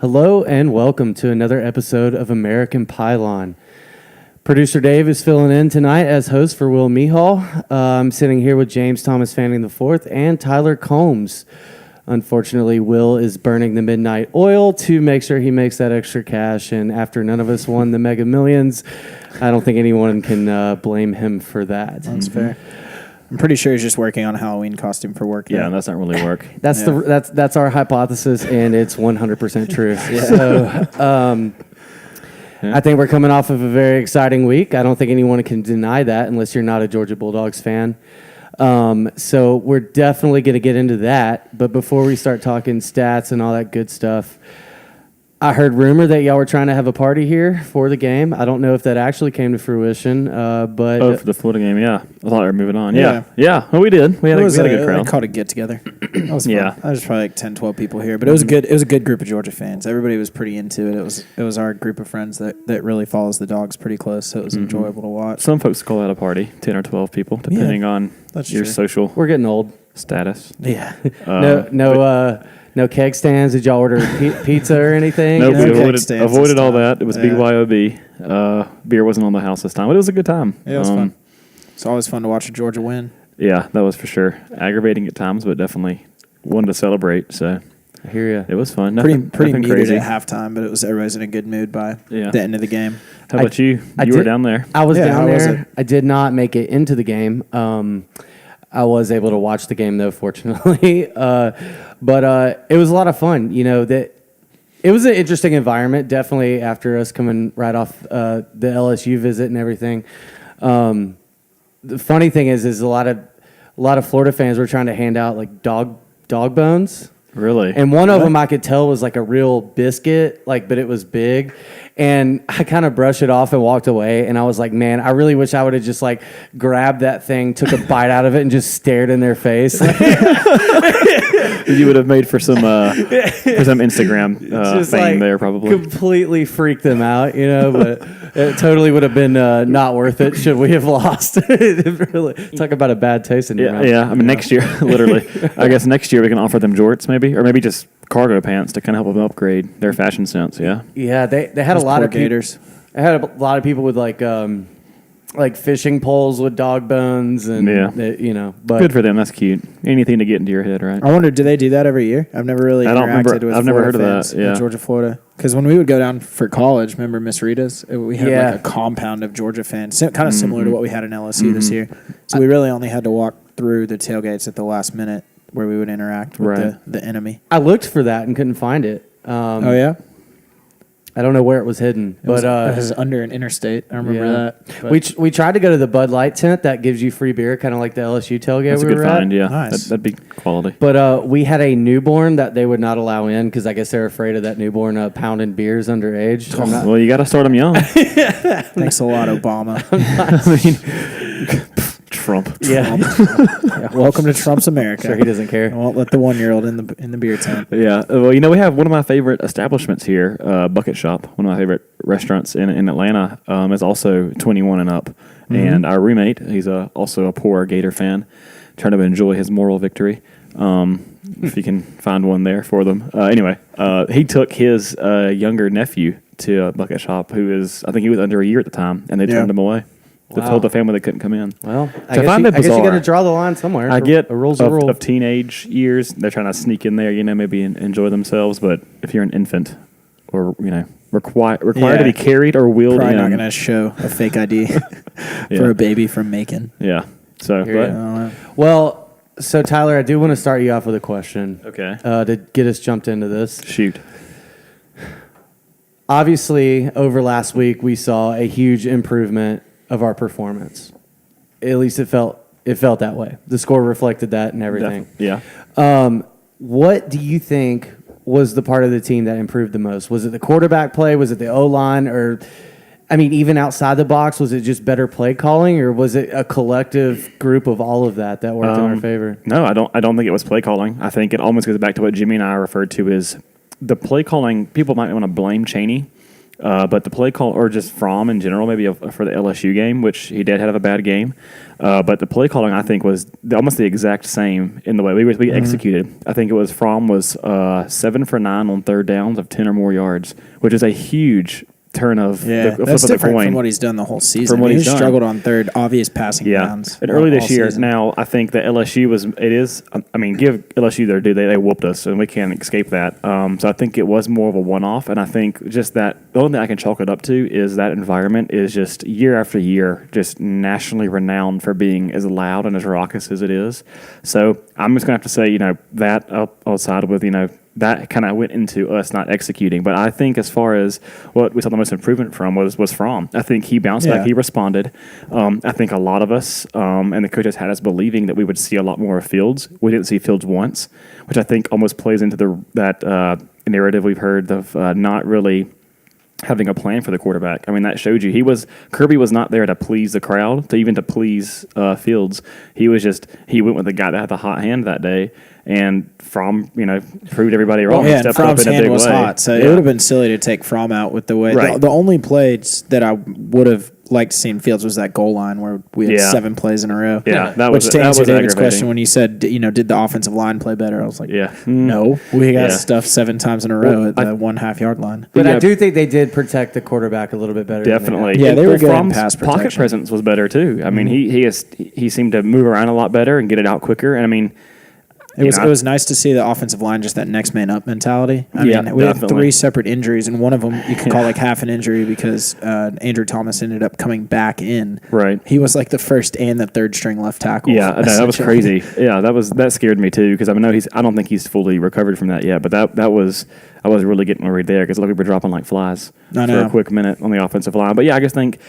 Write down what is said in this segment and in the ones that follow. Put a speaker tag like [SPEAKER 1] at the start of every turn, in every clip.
[SPEAKER 1] Hello and welcome to another episode of American Pylon. Producer Dave is filling in tonight as host for Will Mehall. I'm sitting here with James Thomas Fanning IV and Tyler Combs. Unfortunately, Will is burning the midnight oil to make sure he makes that extra cash, and after none of us won the Mega Millions, I don't think anyone can blame him for that.
[SPEAKER 2] That's fair. I'm pretty sure he's just working on a Halloween costume for work.
[SPEAKER 3] Yeah, that's not really work.
[SPEAKER 1] That's our hypothesis, and it's 100% true. So, I think we're coming off of a very exciting week. I don't think anyone can deny that unless you're not a Georgia Bulldogs fan. So we're definitely going to get into that. But before we start talking stats and all that good stuff, I heard rumor that y'all were trying to have a party here for the game. I don't know if that actually came to fruition, but...
[SPEAKER 3] for the Florida game, yeah. I thought we were moving on. Yeah. Well, we did. We had a good crowd.
[SPEAKER 2] I called a get-together. That was fun. Yeah. I was probably like 10, 12 people here. But it was a good group of Georgia fans. Everybody was pretty into it. It was our group of friends that really follows the Dogs pretty close, so it was enjoyable to watch.
[SPEAKER 3] Some folks call that a party, 10 or 12 people, depending on your social
[SPEAKER 1] We're getting old.
[SPEAKER 3] status.
[SPEAKER 1] Yeah. No keg stands. Did y'all order pizza or anything?
[SPEAKER 3] Nope, we avoided all that. It was BYOB. Beer wasn't on the house this time, but it was a good time.
[SPEAKER 2] Yeah, it was fun. It's always fun to watch Georgia win.
[SPEAKER 3] Yeah, that was for sure. Aggravating at times, but definitely one to celebrate. So
[SPEAKER 1] I hear you.
[SPEAKER 3] It was fun.
[SPEAKER 2] Pretty muted
[SPEAKER 3] crazy
[SPEAKER 2] at halftime, but everybody's in a good mood by the end of the game.
[SPEAKER 3] How about you? You were down there.
[SPEAKER 1] I was down there. I did not make it into the game. I was able to watch the game though, fortunately. But it was a lot of fun. You know, it was an interesting environment, definitely after us coming right off the LSU visit and everything. The funny thing is a lot of Florida fans were trying to hand out like dog bones.
[SPEAKER 3] Really?
[SPEAKER 1] And one of them I could tell was like a real biscuit, but it was big. And I kind of brushed it off and walked away. And I was like, man, I really wish I would have just grabbed that thing, took a bite out of it, and just stared in their face.
[SPEAKER 3] You would have made for some Instagram fame there, probably.
[SPEAKER 1] Completely freaked them out, but it totally would have been not worth it should we have lost. Really, talk about a bad taste in your mouth.
[SPEAKER 3] Yeah, I mean, next year, literally. I guess next year we can offer them jorts, maybe, or maybe just cargo pants to kind of help them upgrade their fashion sense. Yeah.
[SPEAKER 1] Yeah, they had a lot of
[SPEAKER 2] gators.
[SPEAKER 1] They had a lot of people with like fishing poles with dog bones and but
[SPEAKER 3] good for them. That's cute. Anything to get into your head, right?
[SPEAKER 2] I wonder, do they do that every year? I've never really interacted with
[SPEAKER 3] I've never heard of
[SPEAKER 2] fans
[SPEAKER 3] that. Yeah,
[SPEAKER 2] in Georgia, Florida. Because when we would go down for college, remember Miss Rita's? We had a compound of Georgia fans, kind of similar to what we had in LSU this year. So we really only had to walk through the tailgates at the last minute where we would interact with the enemy.
[SPEAKER 1] I looked for that and couldn't find it.
[SPEAKER 2] Oh yeah.
[SPEAKER 1] I don't know where it was hidden,
[SPEAKER 2] it was under an interstate. I remember
[SPEAKER 1] that. We tried to go to the Bud Light tent that gives you free beer, kind of like the LSU tailgate.
[SPEAKER 3] That's a good find. Yeah,
[SPEAKER 2] nice.
[SPEAKER 3] That'd be quality.
[SPEAKER 1] But we had a newborn that they would not allow in because I guess they're afraid of that newborn pounding beers underage.
[SPEAKER 3] Well, you got to start them young.
[SPEAKER 2] Thanks a lot, Obama.
[SPEAKER 3] Trump.
[SPEAKER 1] Yeah.
[SPEAKER 2] Welcome to Trump's America.
[SPEAKER 1] Sure, he doesn't care.
[SPEAKER 2] I won't let the 1-year-old in the beer tent.
[SPEAKER 3] Yeah. Well, we have one of my favorite establishments here, Bucket Shop. One of my favorite restaurants in Atlanta is also 21 and up. Mm-hmm. And our roommate, he's also a poor Gator fan, trying to enjoy his moral victory. If you can find one there for them. Anyway, he took his younger nephew to Bucket Shop, I think he was under a year at the time, and they turned him away. They told the family they couldn't come in.
[SPEAKER 1] Well, I guess you got to draw the line somewhere.
[SPEAKER 3] I get
[SPEAKER 1] a rule's
[SPEAKER 3] of teenage years. They're trying to sneak in there, maybe enjoy themselves. But if you're an infant or, required to be carried or wheeled
[SPEAKER 2] probably
[SPEAKER 3] in.
[SPEAKER 2] Probably not going to show a fake ID for a baby from Macon.
[SPEAKER 3] Yeah. So,
[SPEAKER 1] well, so Tyler, I do want to start you off with a question.
[SPEAKER 3] Okay.
[SPEAKER 1] To get us jumped into this.
[SPEAKER 3] Shoot.
[SPEAKER 1] Obviously, over last week, we saw a huge improvement of our performance. At least it felt that way. The score reflected that and everything.
[SPEAKER 3] Yeah.
[SPEAKER 1] What do you think was the part of the team that improved the most? Was it the quarterback play? Was it the O-line? Or, even outside the box, was it just better play calling? Or was it a collective group of all of that worked in our favor?
[SPEAKER 3] No, I don't think it was play calling. I think it almost goes back to what Jimmy and I referred to as the play calling. People might want to blame Chaney. But the play call, or just Fromm in general, maybe for the LSU game, which he did have a bad game. But the play calling, I think, was almost the exact same in the way we executed. I think it was Fromm was 7 for 9 on third downs of 10 or more yards, which is a huge turn of the flip
[SPEAKER 2] that's
[SPEAKER 3] of the
[SPEAKER 2] different
[SPEAKER 3] coin
[SPEAKER 2] from what he's done the whole season.
[SPEAKER 3] From what he's done.
[SPEAKER 2] Struggled on third, obvious passing downs.
[SPEAKER 3] And early this year,
[SPEAKER 2] season.
[SPEAKER 3] now I think that LSU give LSU their due. They whooped us, and we can't escape that. So I think it was more of a one-off, and I think just that the only thing I can chalk it up to is that environment is just year after year, just nationally renowned for being as loud and as raucous as it is. So I'm just gonna have to say, that I'll side with, that kind of went into us not executing. But I think as far as what we saw the most improvement from was Fromm. I think he bounced back. He responded. I think a lot of us and the coaches had us believing that we would see a lot more of Fields. We didn't see Fields once, which I think almost plays into that narrative we've heard of not really having a plan for the quarterback. I mean, that showed you Kirby was not there to please the crowd, to please Fields. He went with the guy that had the hot hand that day, and Fromm, proved everybody wrong.
[SPEAKER 2] Well, and Fromm's hand was hot, so it would have been silly to take Fromm out with the way.
[SPEAKER 3] Right.
[SPEAKER 2] The only plays that I would have liked to see in Fields was that goal line where we had 7 plays in a row.
[SPEAKER 3] Yeah,
[SPEAKER 2] which to answer David's question when you said, did the offensive line play better? I was like, no, we got stuffed 7 times in a row at the 1.5 yard line.
[SPEAKER 1] But I do think they did protect the quarterback a little bit better.
[SPEAKER 3] Definitely,
[SPEAKER 2] they were good in
[SPEAKER 3] Fromm's
[SPEAKER 2] pass protection.
[SPEAKER 3] pocket presence was better too. I mean, he seemed to move around a lot better and get it out quicker. And I mean,
[SPEAKER 2] It was nice to see the offensive line, just that next man up mentality. We had 3 separate injuries, and one of them you could call like half an injury because Andrew Thomas ended up coming back in.
[SPEAKER 3] Right.
[SPEAKER 2] He was like the first and the third string left tackle.
[SPEAKER 3] Yeah, no, that was crazy. Yeah, that scared me too because I don't think he's fully recovered from that yet. But I was really getting worried there because we were dropping like flies for a quick minute on the offensive line. But yeah, I just think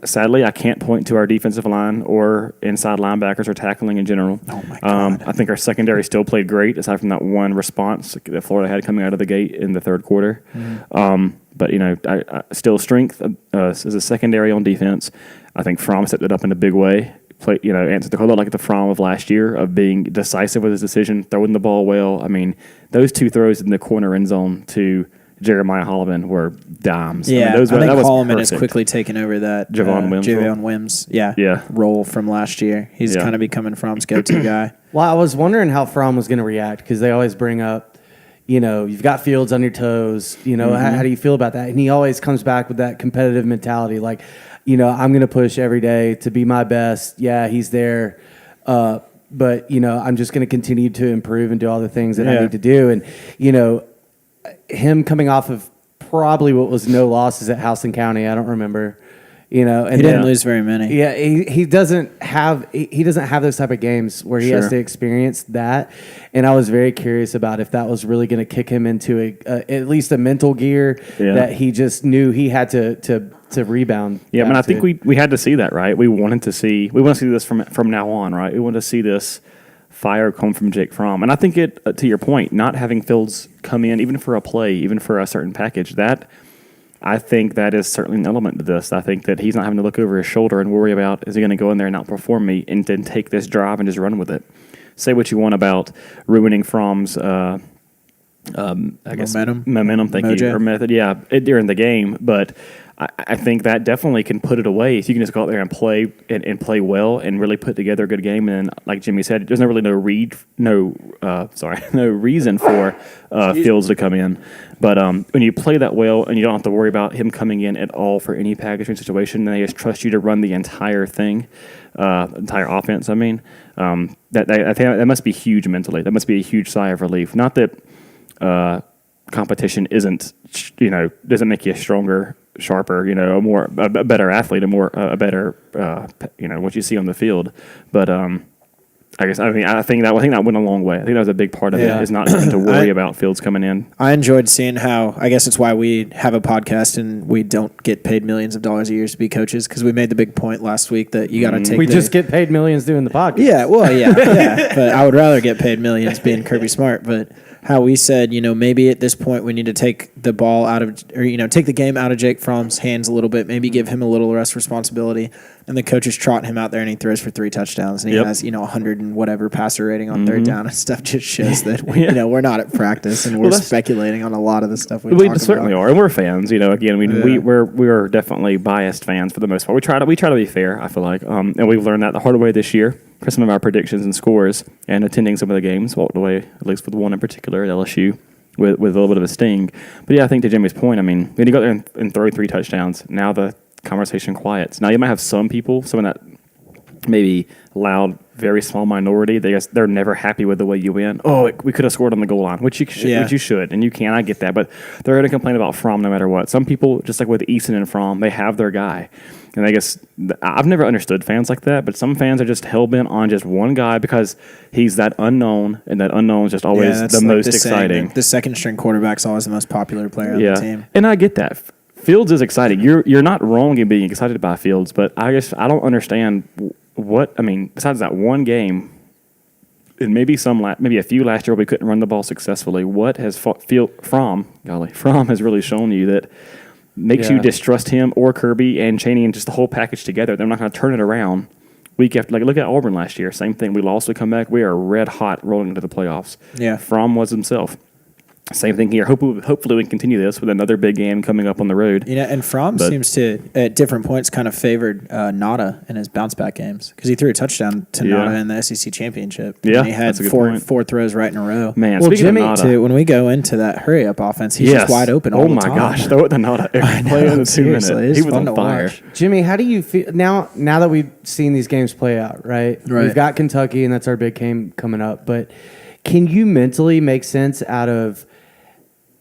[SPEAKER 3] sadly, I can't point to our defensive line or inside linebackers or tackling in general.
[SPEAKER 2] Oh, my God.
[SPEAKER 3] I think our secondary still played great, aside from that one response that Florida had coming out of the gate in the third quarter. But, I still strength as a secondary on defense. I think Fromm stepped it up in a big way. Answered the call like the Fromm of last year of being decisive with his decision, throwing the ball well. I mean, those 2 throws in the corner end zone to Jeremiah Holloman were dimes.
[SPEAKER 2] Yeah,
[SPEAKER 3] I think
[SPEAKER 2] Holloman has quickly taken over that
[SPEAKER 3] Javon
[SPEAKER 2] Wims role from last year. He's kind of becoming Fromm's go-to guy.
[SPEAKER 1] Well, I was wondering how Fromm was going to react because they always bring up, you've got Fields on your toes. How do you feel about that? And he always comes back with that competitive mentality, like, I'm going to push every day to be my best. Yeah, he's there. But, I'm just going to continue to improve and do all the things that I need to do. And, him coming off of probably what was no losses at Houston County, I don't remember. And
[SPEAKER 2] he didn't lose very many.
[SPEAKER 1] Yeah, he doesn't have those type of games where he has to experience that. And I was very curious about if that was really going to kick him into at least a mental gear that he just knew he had to rebound.
[SPEAKER 3] Yeah, I think we had to see that, right? We want to see this from now on, right? We want to see this fire come from Jake Fromm. And I think to your point, not having Fields come in, even for a play, even for a certain package, I think that is certainly an element to this. I think that he's not having to look over his shoulder and worry about, is he going to go in there and outperform me, and then take this drive and just run with it. Say what you want about ruining Fromm's momentum, thank
[SPEAKER 2] Mojo.
[SPEAKER 3] you, or method, during the game, but I think that definitely can put it away if you can just go out there and play and play well and really put together a good game. And like Jimmy said, there's no reason for Fields to come in. But when you play that well and you don't have to worry about him coming in at all for any packaging situation, and they just trust you to run the entire thing, entire offense. I think that must be huge mentally. That must be a huge sigh of relief. Not that competition doesn't make you stronger, sharper, a better athlete, a better what you see on the field. But I think that went a long way. I think that was a big part of it, is not having to worry about Fields coming in.
[SPEAKER 2] I enjoyed seeing how, I guess it's why we have a podcast and we don't get paid millions of dollars a year to be coaches, because we made the big point last week that you got to take.
[SPEAKER 1] We just get paid millions doing the podcast.
[SPEAKER 2] Yeah, well, yeah. But I would rather get paid millions being Kirby Smart. But how we said, maybe at this point we need to take the ball out of, or, take the game out of Jake Fromm's hands a little bit, maybe give him a little less responsibility. And the coach is trotting him out there and he throws for 3 touchdowns and he has, 100 and whatever passer rating on third down and stuff. Just shows that, we're not at practice and we're speculating on a lot of the stuff we talk
[SPEAKER 3] certainly
[SPEAKER 2] about.
[SPEAKER 3] are. And we're fans, again, we're definitely biased fans for the most part. We try to be fair, I feel like. And we've learned that the hard way this year. For some of our predictions and scores and attending some of the games, walked away, at least with one in particular at LSU, with a little bit of a sting. But yeah, I think to Jimmy's point, when you go there and throw 3 touchdowns, now the conversation quiets. Now you might have some people, some of that maybe loud, very small minority, they're never happy with the way you win. Oh, we could have scored on the goal line, which you should, and you can. I get that, but they're going to complain about Fromm no matter what. Some people, just like with Easton and Fromm, they have their guy. And I guess I've never understood fans like that, but some fans are just hell-bent on just one guy because he's that unknown, and that unknown is just always the most exciting.
[SPEAKER 2] The second-string quarterback's always the most popular player on the team.
[SPEAKER 3] And I get that. Fields is exciting. You're not wrong in being excited by Fields, but I don't understand besides that one game, and maybe a few last year where we couldn't run the ball successfully, what has Fromm has really shown you that makes you distrust him or Kirby and Chaney and just the whole package together? They're not going to turn it around week after. Look at Auburn last year. Same thing. We lost, we come back. We are red hot rolling into the playoffs.
[SPEAKER 2] Yeah.
[SPEAKER 3] Fromm was himself. Same thing here. Hopefully we can continue this with another big game coming up on the road.
[SPEAKER 2] And Fromm seems to, at different points, kind of favored Nada in his bounce-back games because he threw a touchdown to Nada in the SEC championship.
[SPEAKER 3] Yeah,
[SPEAKER 2] and he had four throws right in a row.
[SPEAKER 3] Man,
[SPEAKER 2] well, Jimmy, too, when we go into that hurry-up offense, he's just wide open all the time.
[SPEAKER 3] Oh, my gosh. Throw it to Nada. Play in the 2 minutes. He was on fire.
[SPEAKER 1] Jimmy, how do you feel now that we've seen these games play out, right? We've got Kentucky, and that's our big game coming up. But can you mentally make sense out of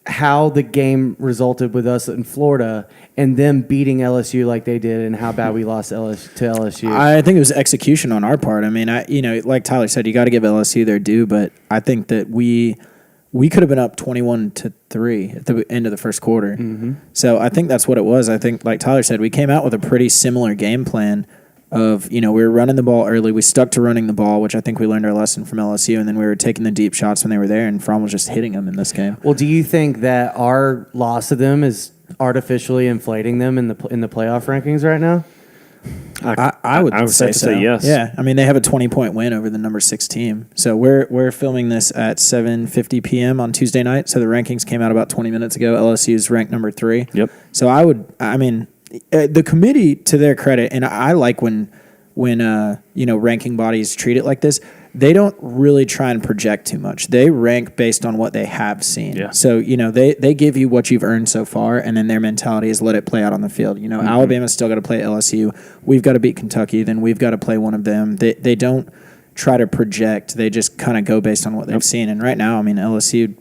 [SPEAKER 1] how the game resulted with us in Florida and them beating LSU like they did and how bad we lost to LSU?
[SPEAKER 2] I think it was execution on our part. Like Tyler said, you got to give LSU their due, but I think that we could have been up 21-3 at the end of the first quarter. Mm-hmm. So I think that's what it was. I think, like Tyler said, we came out with a pretty similar game plan of, we were running the ball early. We stuck to running the ball, which I think we learned our lesson from LSU, and then we were taking the deep shots when they were there, and Fromm was just hitting them in this game.
[SPEAKER 1] Well, do you think that our loss to them is artificially inflating them in the playoff rankings right now?
[SPEAKER 2] I would say so.
[SPEAKER 3] Say yes.
[SPEAKER 2] Yeah, they have a 20-point win over the number 6 team. So we're filming this at 7:50 p.m. on Tuesday night. So the rankings came out about 20 minutes ago. LSU is ranked number 3.
[SPEAKER 3] Yep.
[SPEAKER 2] So the committee, to their credit, and I like when ranking bodies treat it like this. They don't really try and project too much. They rank based on what they have seen. Yeah. So, they give you what you've earned so far, and then their mentality is let it play out on the field. Alabama's still got to play LSU. We've got to beat Kentucky. Then we've got to play one of them. They don't try to project. They just kind of go based on what they've seen. And right now, LSU,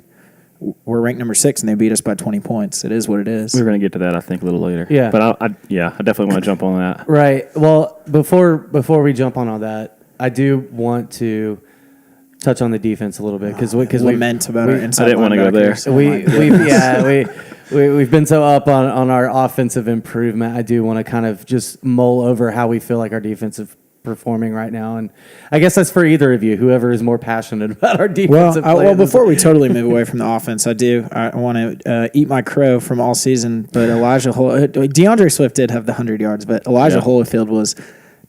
[SPEAKER 2] we're ranked number 6, and they beat us by 20 points. It is what it is.
[SPEAKER 3] We're going to get to that, I think, a little later.
[SPEAKER 1] Yeah.
[SPEAKER 3] But I definitely want to jump on that.
[SPEAKER 1] Right. Well, before we jump on all that, I do want to touch on the defense a little bit because we meant
[SPEAKER 2] about our inside.
[SPEAKER 3] I didn't want to go there.
[SPEAKER 1] So we've been so up on our offensive improvement. I do want to kind of just mull over how we feel like our defensive performing right now, and I guess that's for either of you, whoever is more passionate about our defensive play.
[SPEAKER 2] Well, before we totally move away from the offense, I want to eat my crow from all season, but DeAndre Swift did have the 100 yards, but Elijah Holyfield was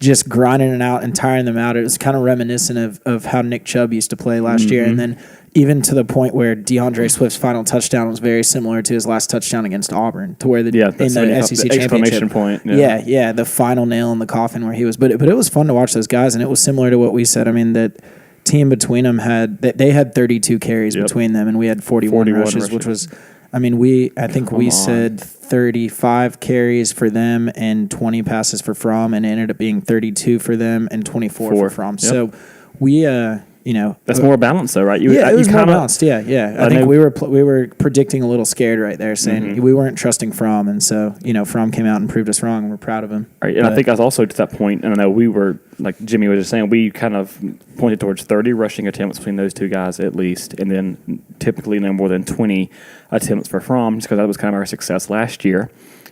[SPEAKER 2] just grinding it out and tiring them out. It was kind of reminiscent of how Nick Chubb used to play last year, and then even to the point where DeAndre Swift's final touchdown was very similar to his last touchdown against Auburn, to where in the SEC championship
[SPEAKER 3] point.
[SPEAKER 2] Yeah, the final nail in the coffin where he was. But it was fun to watch those guys, and it was similar to what we said. That team between them they had 32 carries between them, and we had 41 rushes, which was. I think we said 35 carries for them and 20 passes for Fromm, and it ended up being 32 for them and 24 for Fromm. Yep. So we,
[SPEAKER 3] that's more balanced, though, right?
[SPEAKER 2] It was more balanced. Yeah. I think we were predicting a little scared right there, saying we weren't trusting Fromm, and so Fromm came out and proved us wrong, and we're proud of him.
[SPEAKER 3] Right, and I think that's also to that point. And I know we were, like Jimmy was just saying, we kind of pointed towards 30 rushing attempts between those two guys at least, and then typically no more than 20 attempts for Fromm, just because that was kind of our success last year.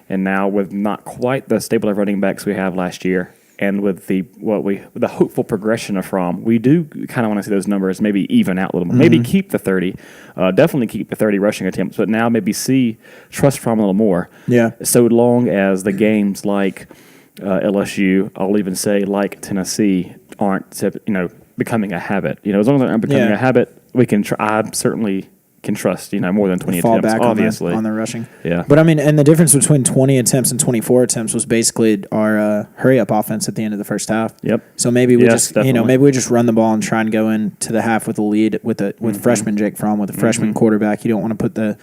[SPEAKER 3] And now with not quite the stable of running backs we have last year, and with the hopeful progression of Fromm, we do kind of want to see those numbers maybe even out a little more. Maybe keep the 30, definitely keep the 30 rushing attempts, but now maybe trust Fromm a little more.
[SPEAKER 2] Yeah.
[SPEAKER 3] So long as the games like LSU, I'll even say like Tennessee, aren't becoming a habit. As long as they aren't becoming a habit, we can. I certainly can trust more than 20
[SPEAKER 2] fall
[SPEAKER 3] attempts.
[SPEAKER 2] back
[SPEAKER 3] Obviously,
[SPEAKER 2] on the rushing.
[SPEAKER 3] Yeah.
[SPEAKER 2] But I mean, and the difference between 20 attempts and 24 attempts was basically our hurry up offense at the end of the first half.
[SPEAKER 3] Yep.
[SPEAKER 2] So maybe we
[SPEAKER 3] definitely.
[SPEAKER 2] maybe we just run the ball and try and go into the half with a lead with freshman Jake Fromm, with a freshman quarterback. You don't want to put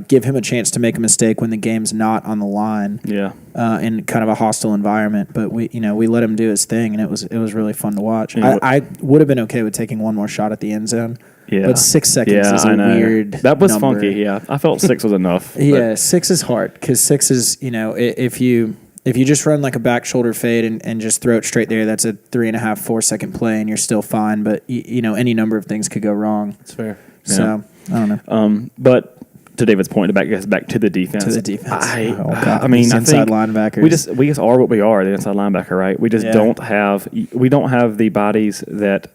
[SPEAKER 2] give him a chance to make a mistake when the game's not on the line.
[SPEAKER 3] Yeah.
[SPEAKER 2] In kind of a hostile environment, but we let him do his thing, and it was really fun to watch. I would have been okay with taking one more shot at the end zone.
[SPEAKER 3] Yeah.
[SPEAKER 2] But 6 seconds is a weird
[SPEAKER 3] That was
[SPEAKER 2] number.
[SPEAKER 3] funky, yeah. I felt 6 was enough.
[SPEAKER 2] Yeah, 6 is hard because 6 is, if you just run like a back shoulder fade and just throw it straight there, that's a 3.5, 4 second play and you're still fine. But, any number of things could go wrong.
[SPEAKER 1] That's fair.
[SPEAKER 2] So, I don't know.
[SPEAKER 3] But to David's point, back to the defense.
[SPEAKER 2] To the defense.
[SPEAKER 3] I mean,
[SPEAKER 2] These
[SPEAKER 3] I
[SPEAKER 2] inside
[SPEAKER 3] think
[SPEAKER 2] linebackers.
[SPEAKER 3] we just are what we are, the inside linebacker, right? We just don't have the bodies that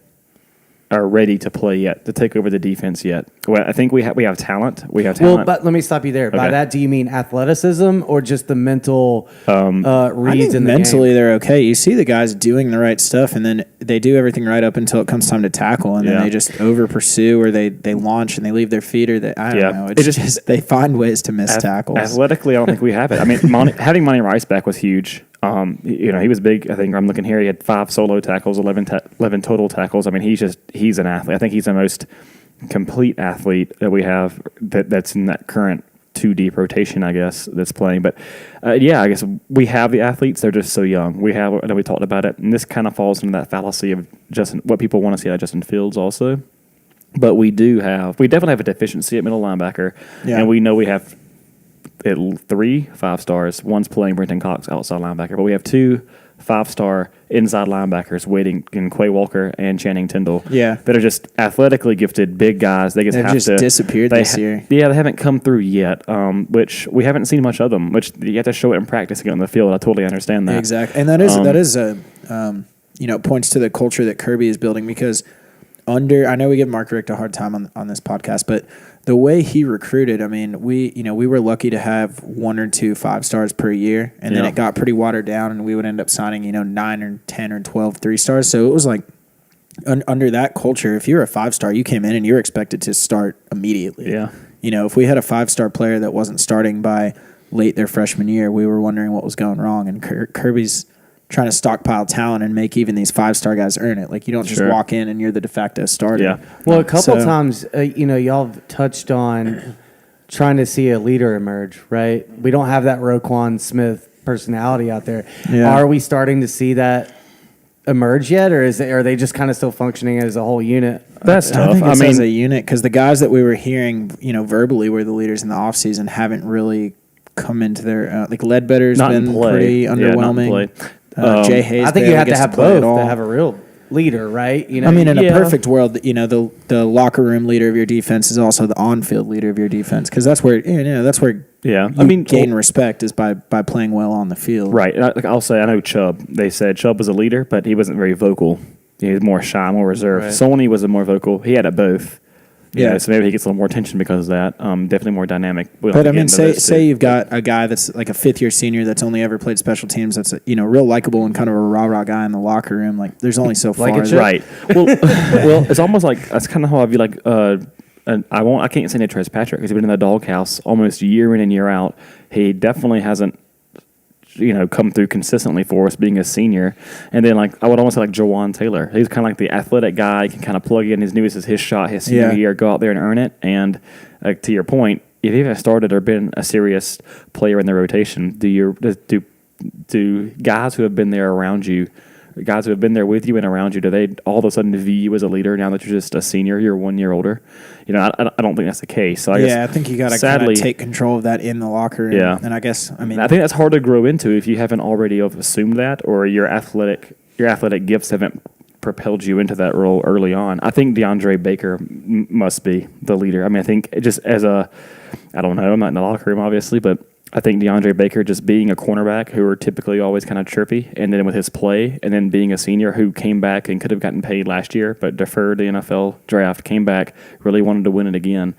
[SPEAKER 3] are ready to play yet, to take over the defense yet. Well, I think we have talent. We have talent.
[SPEAKER 1] Well, but let me stop you there. By that, do you mean athleticism or just the mental reads
[SPEAKER 2] I think
[SPEAKER 1] in the
[SPEAKER 2] mentally
[SPEAKER 1] game?
[SPEAKER 2] they're okay. You see the guys doing the right stuff, and then they do everything right up until it comes time to tackle, and then they just over pursue, or they launch and they leave their feet, or I don't know. It's just they find ways to miss tackles.
[SPEAKER 3] Athletically, I don't think we have it. I mean, having Monty Rice back was huge. He was big. I think I'm looking here. He had 5 solo tackles, 11 total tackles. I mean, he's an athlete. I think he's the most complete athlete that we have that's in that current 2 deep rotation, I guess, that's playing. But I guess we have the athletes. They're just so young. I know we talked about it, and this kind of falls into that fallacy of what people want to see out of Justin Fields also. But we definitely have a deficiency at middle linebacker, and we know we have 3 5-stars. One's playing Brenton Cox, outside linebacker, but we have 2 5-star inside linebackers waiting in Quay Walker and Channing Tindall. That are just athletically gifted, big guys. They've just
[SPEAKER 2] disappeared this year.
[SPEAKER 3] Yeah, they haven't come through yet, which we haven't seen much of them. Which you have to show it in practice to get on the field. I totally understand that.
[SPEAKER 2] Exactly, and that is points to the culture that Kirby is building, because I know we give Mark Richt a hard time on this podcast, but the way he recruited, I mean, we were lucky to have 1 or 2 5-stars per year, and then it got pretty watered down, and we would end up signing 9 or 10 or 12 3-stars. So it was like under that culture, if you're a 5-star, you came in and you were expected to start immediately.
[SPEAKER 3] Yeah.
[SPEAKER 2] If we had a 5-star player that wasn't starting by late their freshman year, we were wondering what was going wrong. And Kirby's trying to stockpile talent and make even these 5-star guys earn it. Like, you don't just walk in and you're the de facto starter.
[SPEAKER 3] Yeah.
[SPEAKER 1] Well, a couple times, y'all have touched on trying to see a leader emerge, right? We don't have that Roquan Smith personality out there.
[SPEAKER 2] Yeah.
[SPEAKER 1] Are we starting to see that emerge yet, or are they just kind of still funcking as a whole unit?
[SPEAKER 3] That's tough.
[SPEAKER 2] I think it's as a unit, because the guys that we were hearing, verbally were the leaders in the offseason haven't really come into their like Ledbetter's been pretty underwhelming. Jay Hayes,
[SPEAKER 1] I think you have to have both to have a real leader, right?
[SPEAKER 2] I mean, in a perfect world, the locker room leader of your defense is also the on-field leader of your defense, because that's where you gain respect, is by playing well on the field.
[SPEAKER 3] Right. I'll say, I know Chubb. They said Chubb was a leader, but he wasn't very vocal. He was more shy, more reserved.
[SPEAKER 1] Right.
[SPEAKER 3] Sony was a more vocal. He had it both.
[SPEAKER 2] Yeah,
[SPEAKER 3] so maybe he gets a little more attention because of that. Definitely more dynamic.
[SPEAKER 2] But I mean, say you've got a guy that's like a 5th-year senior that's only ever played special teams. That's real likable and kind of a rah-rah guy in the locker room. Like, there's only so far.
[SPEAKER 3] Right. Well, it's almost like that's kind of how I view like. I can't say Natrez Patrick, because he's been in the doghouse almost year in and year out. He definitely hasn't come through consistently for us, being a senior. And then, like, I would almost say like Jawan Taylor. He's kind of like the athletic guy. He can kind of plug in his newest is his shot, his senior year, go out there and earn it. And to your point, if you've started or been a serious player in the rotation, do guys who have been there around you, guys who have been there with you and around you, do they all of a sudden view you as a leader now that you're just a senior, you're 1 year older? I don't think that's the case. So I
[SPEAKER 2] think you got to kind of take control of that in the locker room.
[SPEAKER 3] Yeah.
[SPEAKER 2] And I think
[SPEAKER 3] that's hard to grow into if you haven't already assumed that, or your athletic gifts haven't propelled you into that role early on. I think DeAndre Baker must be the leader. I mean, I think just I don't know, I'm not in the locker room obviously, but I think DeAndre Baker just being a cornerback who are typically always kind of chirpy, and then with his play, and then being a senior who came back and could have gotten paid last year, but deferred the NFL draft, came back, really wanted to win it again.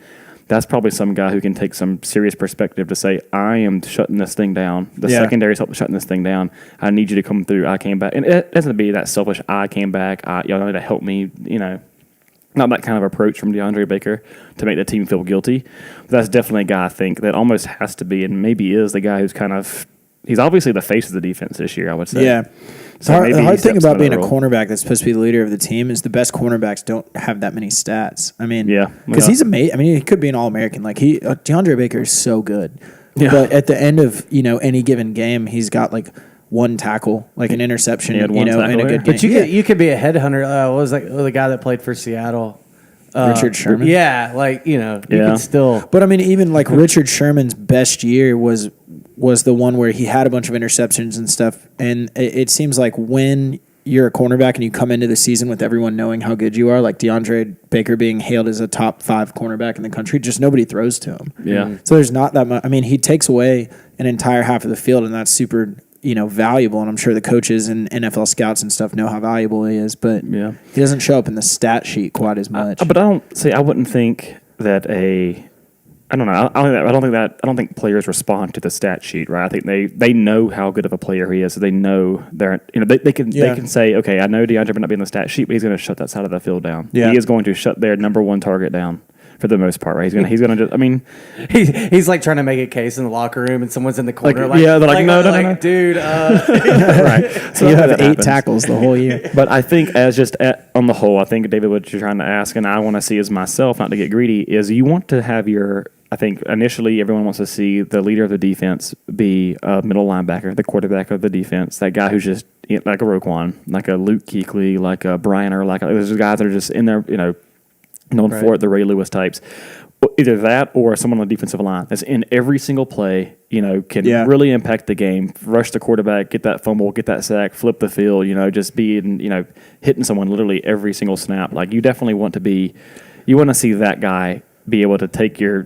[SPEAKER 3] That's probably some guy who can take some serious perspective to say, I am shutting this thing down. The secondary's shutting this thing down. I need you to come through. I came back. And it doesn't be that selfish. I came back. Y'all need to help me, Not that kind of approach from DeAndre Baker to make the team feel guilty. But that's definitely a guy I think that almost has to be, and maybe is, the guy who's he's obviously the face of the defense this year, I would say.
[SPEAKER 2] Yeah.
[SPEAKER 3] So
[SPEAKER 2] the hard thing about being a
[SPEAKER 3] role.
[SPEAKER 2] cornerback that's supposed to be the leader of the team is the best cornerbacks don't have that many stats. I mean, because he's amazing. I mean, he could be an All-American. Like DeAndre Baker is so good. Yeah. But at the end of any given game, he's got like one tackle, like an interception, in a good game.
[SPEAKER 1] But you could be a headhunter. What was the guy that played for Seattle?
[SPEAKER 2] Richard Sherman.
[SPEAKER 1] Yeah, you could still.
[SPEAKER 2] But I mean, even like Richard Sherman's best year was the one where he had a bunch of interceptions and stuff. And it seems like when you're a cornerback and you come into the season with everyone knowing how good you are, like DeAndre Baker being hailed as a top 5 cornerback in the country, just nobody throws to him.
[SPEAKER 3] Yeah.
[SPEAKER 2] So there's not that much. I mean, he takes away an entire half of the field, and that's super valuable, and I'm sure the coaches and NFL scouts and stuff know how valuable he is, but he doesn't show up in the stat sheet quite as much.
[SPEAKER 3] But I wouldn't think that I don't know. I don't think players respond to the stat sheet, right? I think they know how good of a player he is, so they know they can say, okay, I know DeAndre may not be in the stat sheet, but he's going to shut that side of the field down. Yeah. He is going to shut their number one target down. For the most part, right? He's gonna just. I mean,
[SPEAKER 1] he's like trying to make a case in the locker room, and someone's in the corner.
[SPEAKER 3] They're like, no,
[SPEAKER 1] dude.
[SPEAKER 3] Right.
[SPEAKER 2] So you have 8 tackles the whole year.
[SPEAKER 3] But I think on the whole, I think David, what you're trying to ask, and I want to see as myself, not to get greedy, is you want to have I think initially everyone wants to see the leader of the defense be a middle linebacker, the quarterback of the defense, that guy who's just like a Roquan, like a Luke Kuechly, like a Brian, or there's guys that are just in there, known for it, the Ray Lewis types. Either that or someone on the defensive line that's in every single play, can really impact the game, rush the quarterback, get that fumble, get that sack, flip the field, just be hitting someone literally every single snap. Like you definitely want to see that guy be able to take your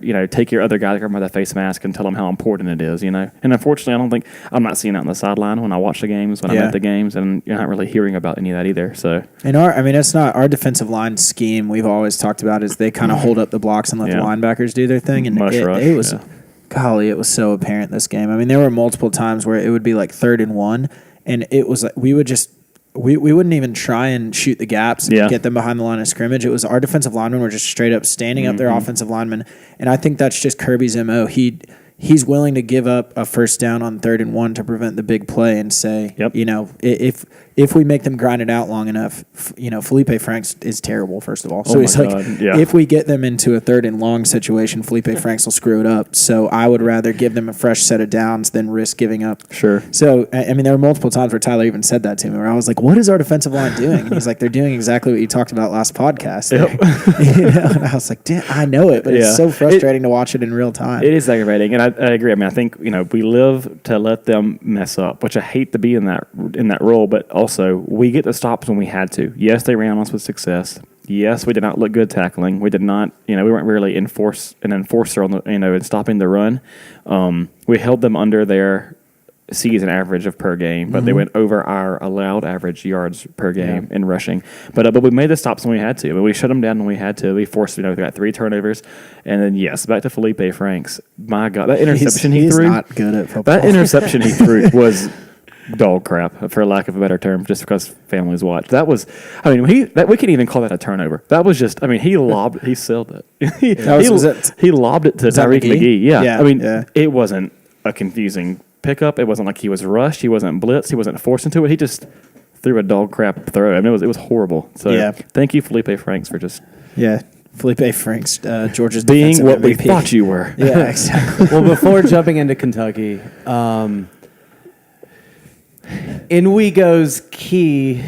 [SPEAKER 3] other guy that come by the face mask and tell them how important it is, And unfortunately, I'm not seeing that on the sideline when I watch the games, when I'm at the games, and you're not really hearing about any of that either. So,
[SPEAKER 2] it's not our defensive line scheme. We've always talked about is they kind of hold up the blocks and let the linebackers do their thing, and it was, golly, it was so apparent this game. I mean, there were multiple times where it would be like 3rd and 1, and it was like we would just. We wouldn't even try and shoot the gaps and get them behind the line of scrimmage. It was our defensive linemen were just straight up standing up their offensive linemen. And I think that's just Kirby's MO. He's willing to give up a first down on 3rd and 1 to prevent the big play and say, if we make them grind it out long enough, Felipe Franks is terrible, first of all. So he's if we get them into a 3rd and long situation, Felipe Franks will screw it up. So I would rather give them a fresh set of downs than risk giving up.
[SPEAKER 3] Sure.
[SPEAKER 2] So, I mean, there were multiple times where Tyler even said that to me, where I was like, what is our defensive line doing? And he's like, they're doing exactly what you talked about last podcast. Yep. And I was like, damn, I know it, but it's so frustrating to watch it in real time.
[SPEAKER 3] It is aggravating, and I agree. I mean, I think we live to let them mess up, which I hate to be in that role, but also we get the stops when we had to. Yes, they ran us with success. Yes, we did not look good tackling. We did not, we weren't really an enforcer on the, in stopping the run. We held them under their season average of per game, but they went over our allowed average yards per game in rushing. But we made the stops when we had to. We shut them down when we had to. We forced, we got 3 turnovers, and then back to Felipe Franks. My God, that interception he threw.
[SPEAKER 2] He's not good at football.
[SPEAKER 3] That interception he threw was dog crap, for lack of a better term, just because families watch. That was, I mean, we can't even call that a turnover. That was just, I mean, he sailed it. he lobbed it to Tyreek McGee. Yeah. I mean, it wasn't a confusing pickup. It wasn't like he was rushed. He wasn't blitzed. He wasn't forced into it. He just threw a dog crap throw. I mean, it was horrible. So thank you, Felipe Franks, for just
[SPEAKER 2] Felipe Franks, Georgia's
[SPEAKER 3] being what
[SPEAKER 2] MVP.
[SPEAKER 3] we thought you were.
[SPEAKER 2] Yeah, exactly.
[SPEAKER 1] Well, before jumping into Kentucky, in we goes key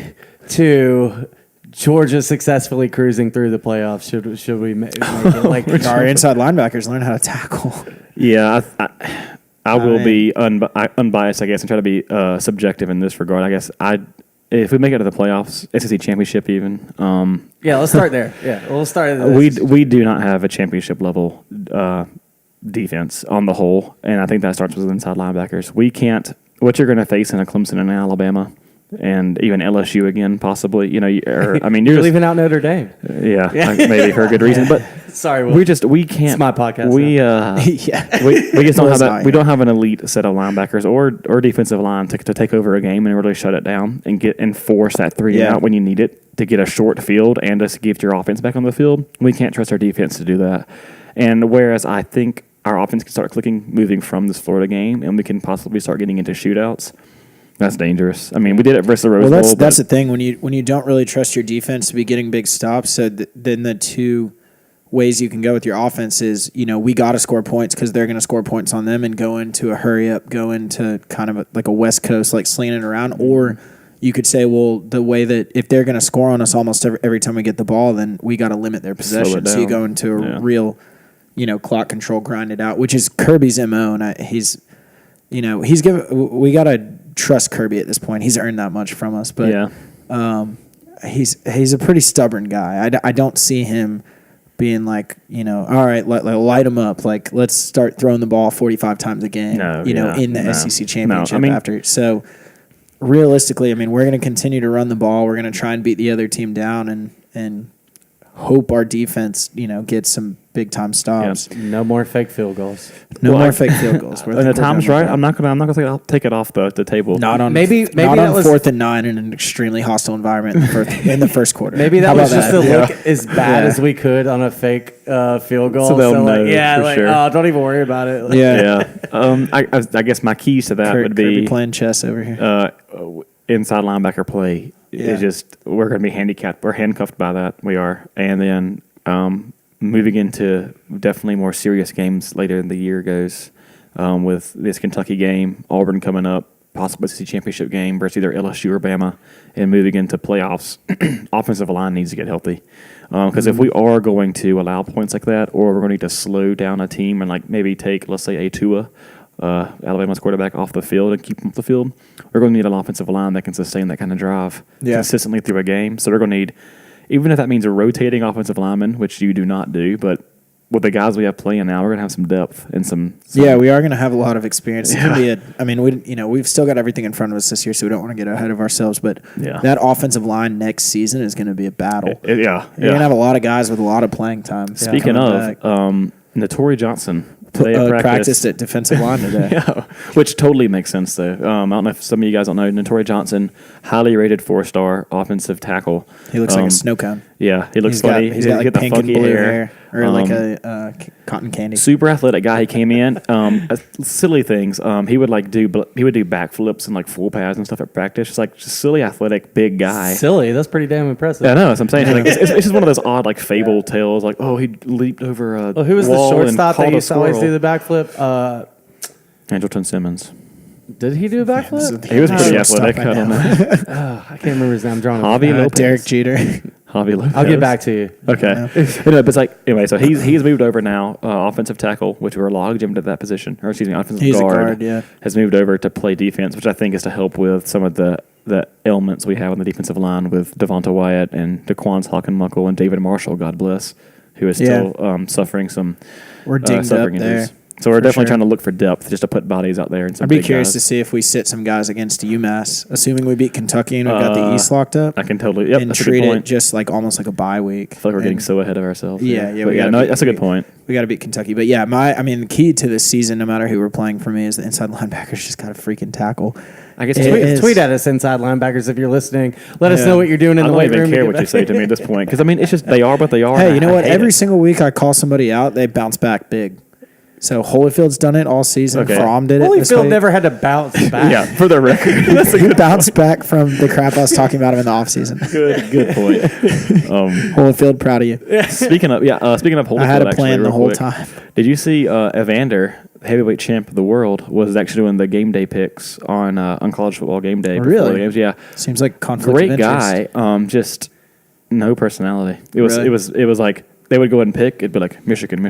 [SPEAKER 1] to Georgia successfully cruising through the playoffs. Should we make it like
[SPEAKER 2] our inside linebackers learn how to tackle?
[SPEAKER 3] Yeah, I will be unbiased, I guess, and try to be subjective in this regard. I guess if we make it to the playoffs, SEC championship even.
[SPEAKER 1] Let's start there. Yeah, we'll start.
[SPEAKER 3] We do not have a championship level defense on the whole, and I think that starts with inside linebackers. We can't. What you're going to face in a Clemson and Alabama, and even LSU again, possibly. You know, you're
[SPEAKER 1] You're leaving out Notre Dame.
[SPEAKER 3] Yeah, maybe for a good reason, but
[SPEAKER 1] Sorry, Will.
[SPEAKER 3] we can't.
[SPEAKER 1] It's my podcast.
[SPEAKER 3] We we just don't have that.
[SPEAKER 2] not,
[SPEAKER 3] We don't have an elite set of linebackers or defensive line to take over a game and really shut it down and force that three
[SPEAKER 2] Yeah.
[SPEAKER 3] out when you need it to get a short field and just get your offense back on the field. We can't trust our defense to do that. And whereas I think our offense can start clicking moving from this Florida game, and we can possibly start getting into shootouts. That's dangerous. I mean, we did it versus the Rose Bowl.
[SPEAKER 2] That's the thing when you don't really trust your defense to be getting big stops. So then the two ways you can go with your offense is, we got to score points because they're going to score points on them and go into a hurry up, go into kind of like a West Coast like slinging it around. Or you could say, well, the way that if they're going to score on us almost every time we get the ball, then we got to limit their possession. So you go into a real, clock control, grind it out, which is Kirby's MO, and we got to trust Kirby at this point. He's earned that much from us, but he's a pretty stubborn guy. I don't see him being like, all right, light him up. Like, let's start throwing the ball 45 times a game, in the SEC championship after. So realistically, we're going to continue to run the ball. We're going to try and beat the other team down and hope our defense, gets some big time stops.
[SPEAKER 1] Yep. No more fake field goals.
[SPEAKER 2] No more fake field goals.
[SPEAKER 3] And the time's right. I'm not gonna take it off the table.
[SPEAKER 2] Not on
[SPEAKER 1] maybe
[SPEAKER 2] not
[SPEAKER 1] that
[SPEAKER 2] on
[SPEAKER 1] was
[SPEAKER 2] 4th and 9 in an extremely hostile environment in the first quarter.
[SPEAKER 1] Maybe that was just
[SPEAKER 2] that?
[SPEAKER 1] to look as bad as we could on a fake field goal.
[SPEAKER 3] So they'll know for sure.
[SPEAKER 1] Don't even worry about it.
[SPEAKER 3] I guess my keys to that would be
[SPEAKER 2] Kirby playing chess over here.
[SPEAKER 3] Inside linebacker play. It's just we're going to be handicapped. We're handcuffed by that. We are, and then moving into definitely more serious games later in the year goes with this Kentucky game, Auburn coming up, possibly SEC championship game versus either LSU or Bama, and moving into playoffs. Offensive line needs to get healthy because if we are going to allow points like that, or we're going to need to slow down a team and like maybe take, let's say, a Tua. Alabama's quarterback off the field and keep him off the field. We're going to need an offensive line that can sustain that kind of drive consistently through a game. So we're going to need, even if that means a rotating offensive lineman, which you do not do, but with the guys we have playing now, we're going to have some depth and some.
[SPEAKER 2] Yeah, we are going to have a lot of experience. It's going to be we've still got everything in front of us this year, so we don't want to get ahead of ourselves. But that offensive line next season is going to be a battle. You're going to have a lot of guys with a lot know time.
[SPEAKER 3] Speaking of, Notori Johnson.
[SPEAKER 2] Practiced at defensive line today.
[SPEAKER 3] Which totally makes sense, though. I don't know if some of you guys don't know, Notori Johnson, highly rated 4-star offensive tackle.
[SPEAKER 2] He looks like a snow cone.
[SPEAKER 3] Yeah, he looks funny.
[SPEAKER 2] He's got like
[SPEAKER 3] pink and blue hair.
[SPEAKER 2] Or like a cotton candy.
[SPEAKER 3] Super athletic guy. He came in. Silly things. He would do backflips and like full pads and stuff at practice. Just silly athletic big guy.
[SPEAKER 1] Silly. That's pretty damn impressive.
[SPEAKER 3] Yeah, I know. That's what I'm saying. It's just one of those odd fable tales. Like, he leaped over a
[SPEAKER 1] who was the
[SPEAKER 3] wall
[SPEAKER 1] shortstop
[SPEAKER 3] and
[SPEAKER 1] that used to always
[SPEAKER 3] squirrel.
[SPEAKER 1] do the backflip?
[SPEAKER 3] Angleton Simmons.
[SPEAKER 1] Did he do a backflip?
[SPEAKER 3] He was pretty athletic. I don't know.
[SPEAKER 1] I can't remember his name. I'm drawing
[SPEAKER 3] Javi Lopez.
[SPEAKER 2] Derek Jeter.
[SPEAKER 3] Javi Lopez.
[SPEAKER 1] I'll get back to you.
[SPEAKER 3] Okay. But it's like, anyway, so he's moved over now, offensive tackle, which we were logjammed at that position. Or excuse me, offensive guard. Has moved over to play defense, which I think is to help with some of the ailments we have on the defensive line with Devonta Wyatt and Daquan Hockenmuckle and David Marshall, God bless, who is still suffering some
[SPEAKER 2] We're dinged up
[SPEAKER 3] injuries.
[SPEAKER 2] there.
[SPEAKER 3] So we're definitely trying to look for depth, just to put bodies out there. And some
[SPEAKER 2] I'd be curious to see if we sit some guys against UMass, assuming we beat Kentucky and we've got the East locked up.
[SPEAKER 3] I can totally and
[SPEAKER 2] treat it just like almost like a bye week.
[SPEAKER 3] I feel like we're getting so ahead of ourselves.
[SPEAKER 2] That's
[SPEAKER 3] a good point.
[SPEAKER 2] We got to beat Kentucky, but the key to this season, no matter who we're playing for me, is the inside linebackers just got to freaking tackle.
[SPEAKER 1] I guess tweet at us, inside linebackers, if you're listening. Let us know what you're doing in the weight room.
[SPEAKER 3] I don't even care what you say to me at this point because it's just they are what they are.
[SPEAKER 2] Hey, you know what? Every single week I call somebody out, they bounce back big. So Holyfield's done it all season.
[SPEAKER 3] Okay.
[SPEAKER 2] Fromm did it.
[SPEAKER 1] Holyfield never had to bounce back.
[SPEAKER 3] Yeah, for the record.
[SPEAKER 2] That's a good bounced back from the crap I was talking about him in the offseason.
[SPEAKER 3] Good point.
[SPEAKER 2] Holyfield, proud of you.
[SPEAKER 3] Speaking of Holyfield,
[SPEAKER 2] I had a plan the whole time.
[SPEAKER 3] Did you see Evander, heavyweight champ of the world, was actually doing the game day picks on college football game day?
[SPEAKER 2] Really?
[SPEAKER 3] The games? Yeah.
[SPEAKER 2] Seems like conflict
[SPEAKER 3] Great
[SPEAKER 2] of interest.
[SPEAKER 3] guy. Just no personality. It was like they would go ahead and pick. It'd be like Michigan.